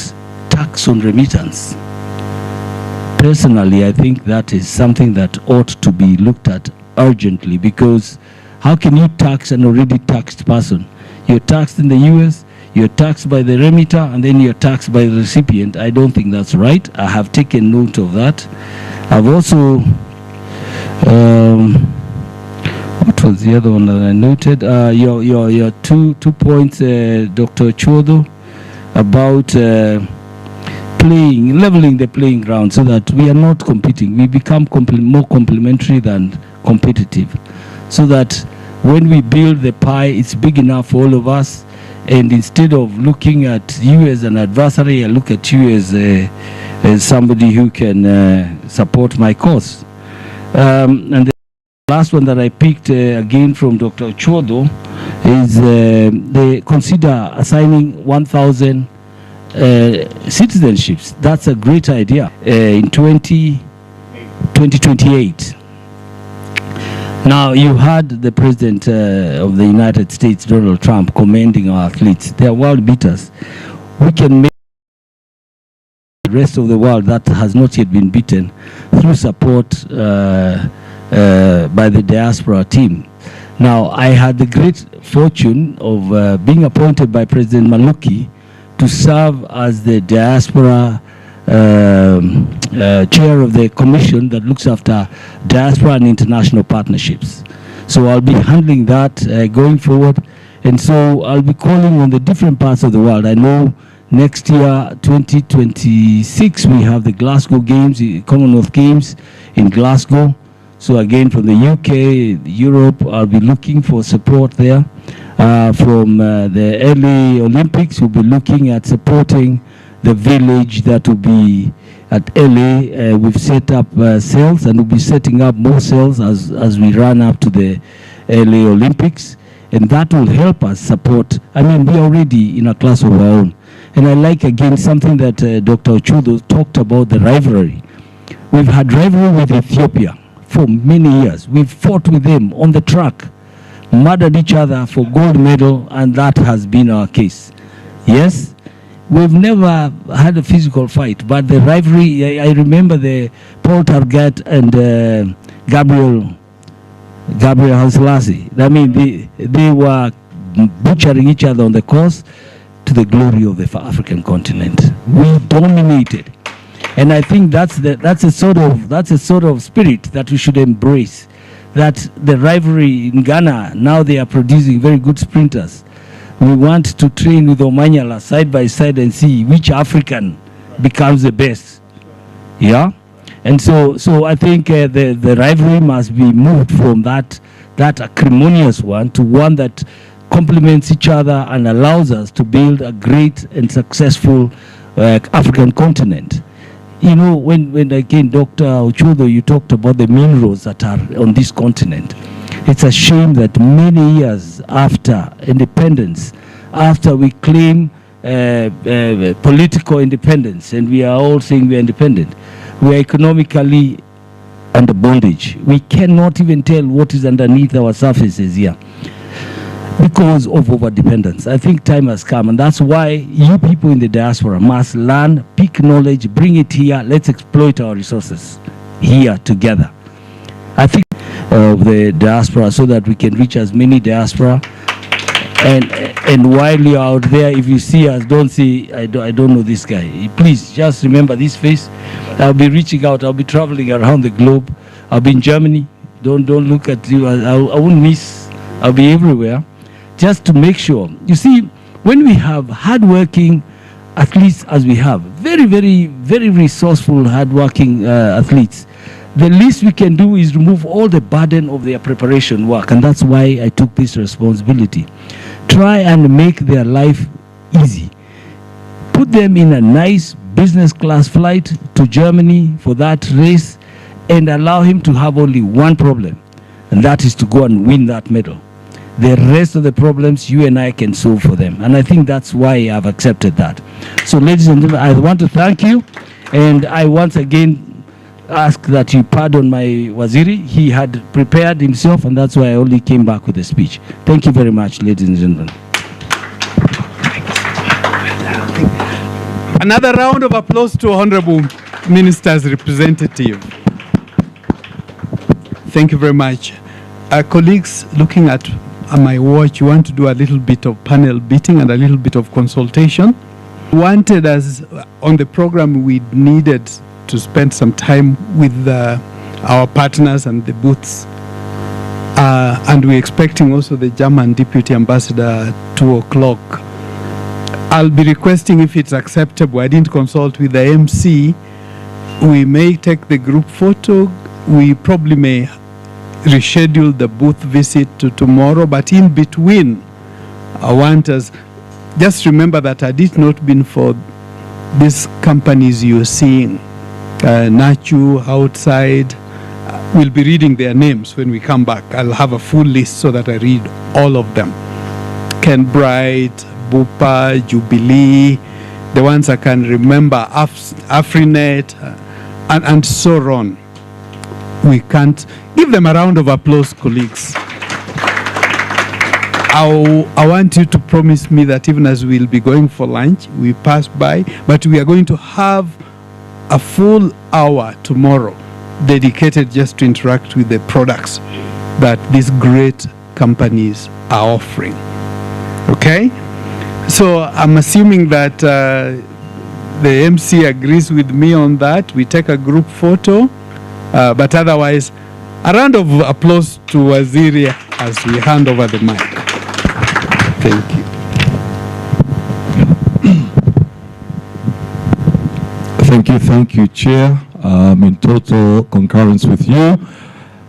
S20: tax on remittance. Personally, I think that is something that ought to be looked at urgently, because how can you tax an already taxed person? You're taxed in the US, you're taxed by the remitter, and then you're taxed by the recipient. I don't think that's right. I have taken note of that. I've also, what was the other one that I noted? Your two points, Dr. Chodo, about leveling the playing ground so that we are not competing. We become more complementary than competitive, so that when we build the pie, it's big enough for all of us. And instead of looking at you as an adversary, I look at you as somebody who can support my cause. And the last one that I picked again from Dr. Chodo is they consider assigning 1,000 citizenships. That's a great idea in 2028. Now, you heard the President of the United States, Donald Trump, commending our athletes. They are world beaters. We can make the rest of the world that has not yet been beaten through support by the diaspora team. Now, I had the great fortune of being appointed by President Maluki to serve as the diaspora chair of the commission that looks after diaspora and international partnerships. So I'll be handling that going forward. And so I'll be calling on the different parts of the world. I know next year, 2026, we have the Glasgow Games, the Commonwealth Games in Glasgow. So again, from the UK, Europe, I'll be looking for support there. From the LA Olympics, we'll be looking at supporting the village that will be at LA. We've set up cells, and we'll be setting up more cells as we run up to the LA Olympics. And that will help us support. I mean, we're already in a class of our own. And I like, again, something that Dr. Ochudo talked about, the rivalry. We've had rivalry with Ethiopia for many years. We've fought with them on the track, murdered each other for gold medal, and that has been our case. Yes, we've never had a physical fight, but the rivalry, I remember the Paul Target and Gabriel Haslasi. I mean, they were butchering each other on the course to the glory of the African continent. We dominated. And I think that's a sort of spirit that we should embrace. That the rivalry in Ghana, now they are producing very good sprinters. We want to train with Omanyala side by side and see which African becomes the best. Yeah? And so I think the rivalry must be moved from that acrimonious one to one that complements each other and allows us to build a great and successful African continent. You know, when again, Dr. Ochudo, you talked about the minerals that are on this continent. It's a shame that many years after independence, after we claim political independence, and we are all saying we are independent, we are economically under bondage. We cannot even tell what is underneath our surfaces here because of over-dependence. I think time has come, and that's why you people in the diaspora must learn, pick knowledge, bring it here. Let's exploit our resources here together. I think of the diaspora so that we can reach as many diaspora. And while you're out there, if you see us, don't say, I don't know this guy. Please just remember this face. I'll be reaching out. I'll be traveling around the globe. I'll be in Germany. Don't look at you. I won't miss. I'll be everywhere. Just to make sure. You see, when we have hardworking athletes as we have, very, very, very resourceful, hardworking athletes, the least we can do is remove all the burden of their preparation work. And that's why I took this responsibility. Try and make their life easy. Put them in a nice business class flight to Germany for that race and allow him to have only one problem, and that is to go and win that medal. the rest of the problems you and I can solve for them. And I think that's why I've accepted that. So ladies and gentlemen, I want to thank you. And I once again ask that you pardon my Waziri. He had prepared himself, and that's why I only came back with a speech. Thank you very much, ladies and gentlemen.
S17: Another round of applause to Honorable Minister's representative. Thank you very much. Colleagues, looking at my watch, you want to do a little bit of panel beating and a little bit of consultation. Wanted us on the program, we needed to spend some time with our partners and the booths. And we're expecting also the German Deputy Ambassador at 2 o'clock. I'll be requesting, if it's acceptable, I didn't consult with the MC, we may take the group photo. We probably may reschedule the booth visit to tomorrow, but in between, I want us, just remember that had it not been for these companies you're seeing, Nachu outside, we'll be reading their names when we come back. I'll have a full list so that I read all of them. Ken Bright, Bupa, Jubilee, the ones I can remember, Afrinet, and so on. We can't give them a round of applause, colleagues. I want you to promise me that even as we'll be going for lunch, we pass by, but we are going to have a full hour tomorrow dedicated just to interact with the products that these great companies are offering. Okay? So I'm assuming that the MC agrees with me on that. We take a group photo, but otherwise, a round of applause to Waziri as we hand over the mic. Thank you.
S16: Thank you, Chair. In total concurrence with you.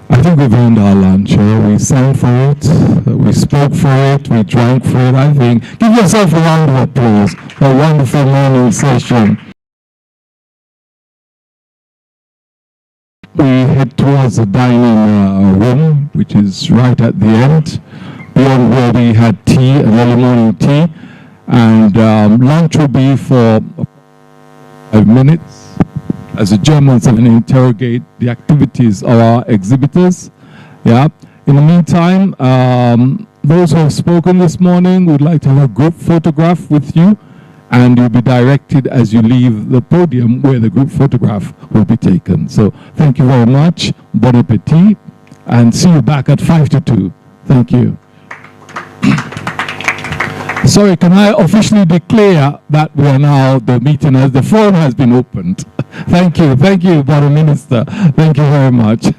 S16: I think we've earned our lunch. We sang for it, we spoke for it, we drank for it. I think, give yourself a round of applause for a wonderful morning session. We head towards the dining room, which is right at the end, beyond where we had tea, an early morning tea, and lunch will be for 5 minutes. As the Germans are going to interrogate the activities of our exhibitors. Yeah. In the meantime, those who have spoken this morning would like to have a group photograph with you, and you'll be directed as you leave the podium where the group photograph will be taken. So thank you very much, bon appetit, and see you back at 5 to 2. Thank you. Sorry, can I officially declare that we are now, the meeting, as the forum has been opened. Thank you, Madam Minister. Thank you very much.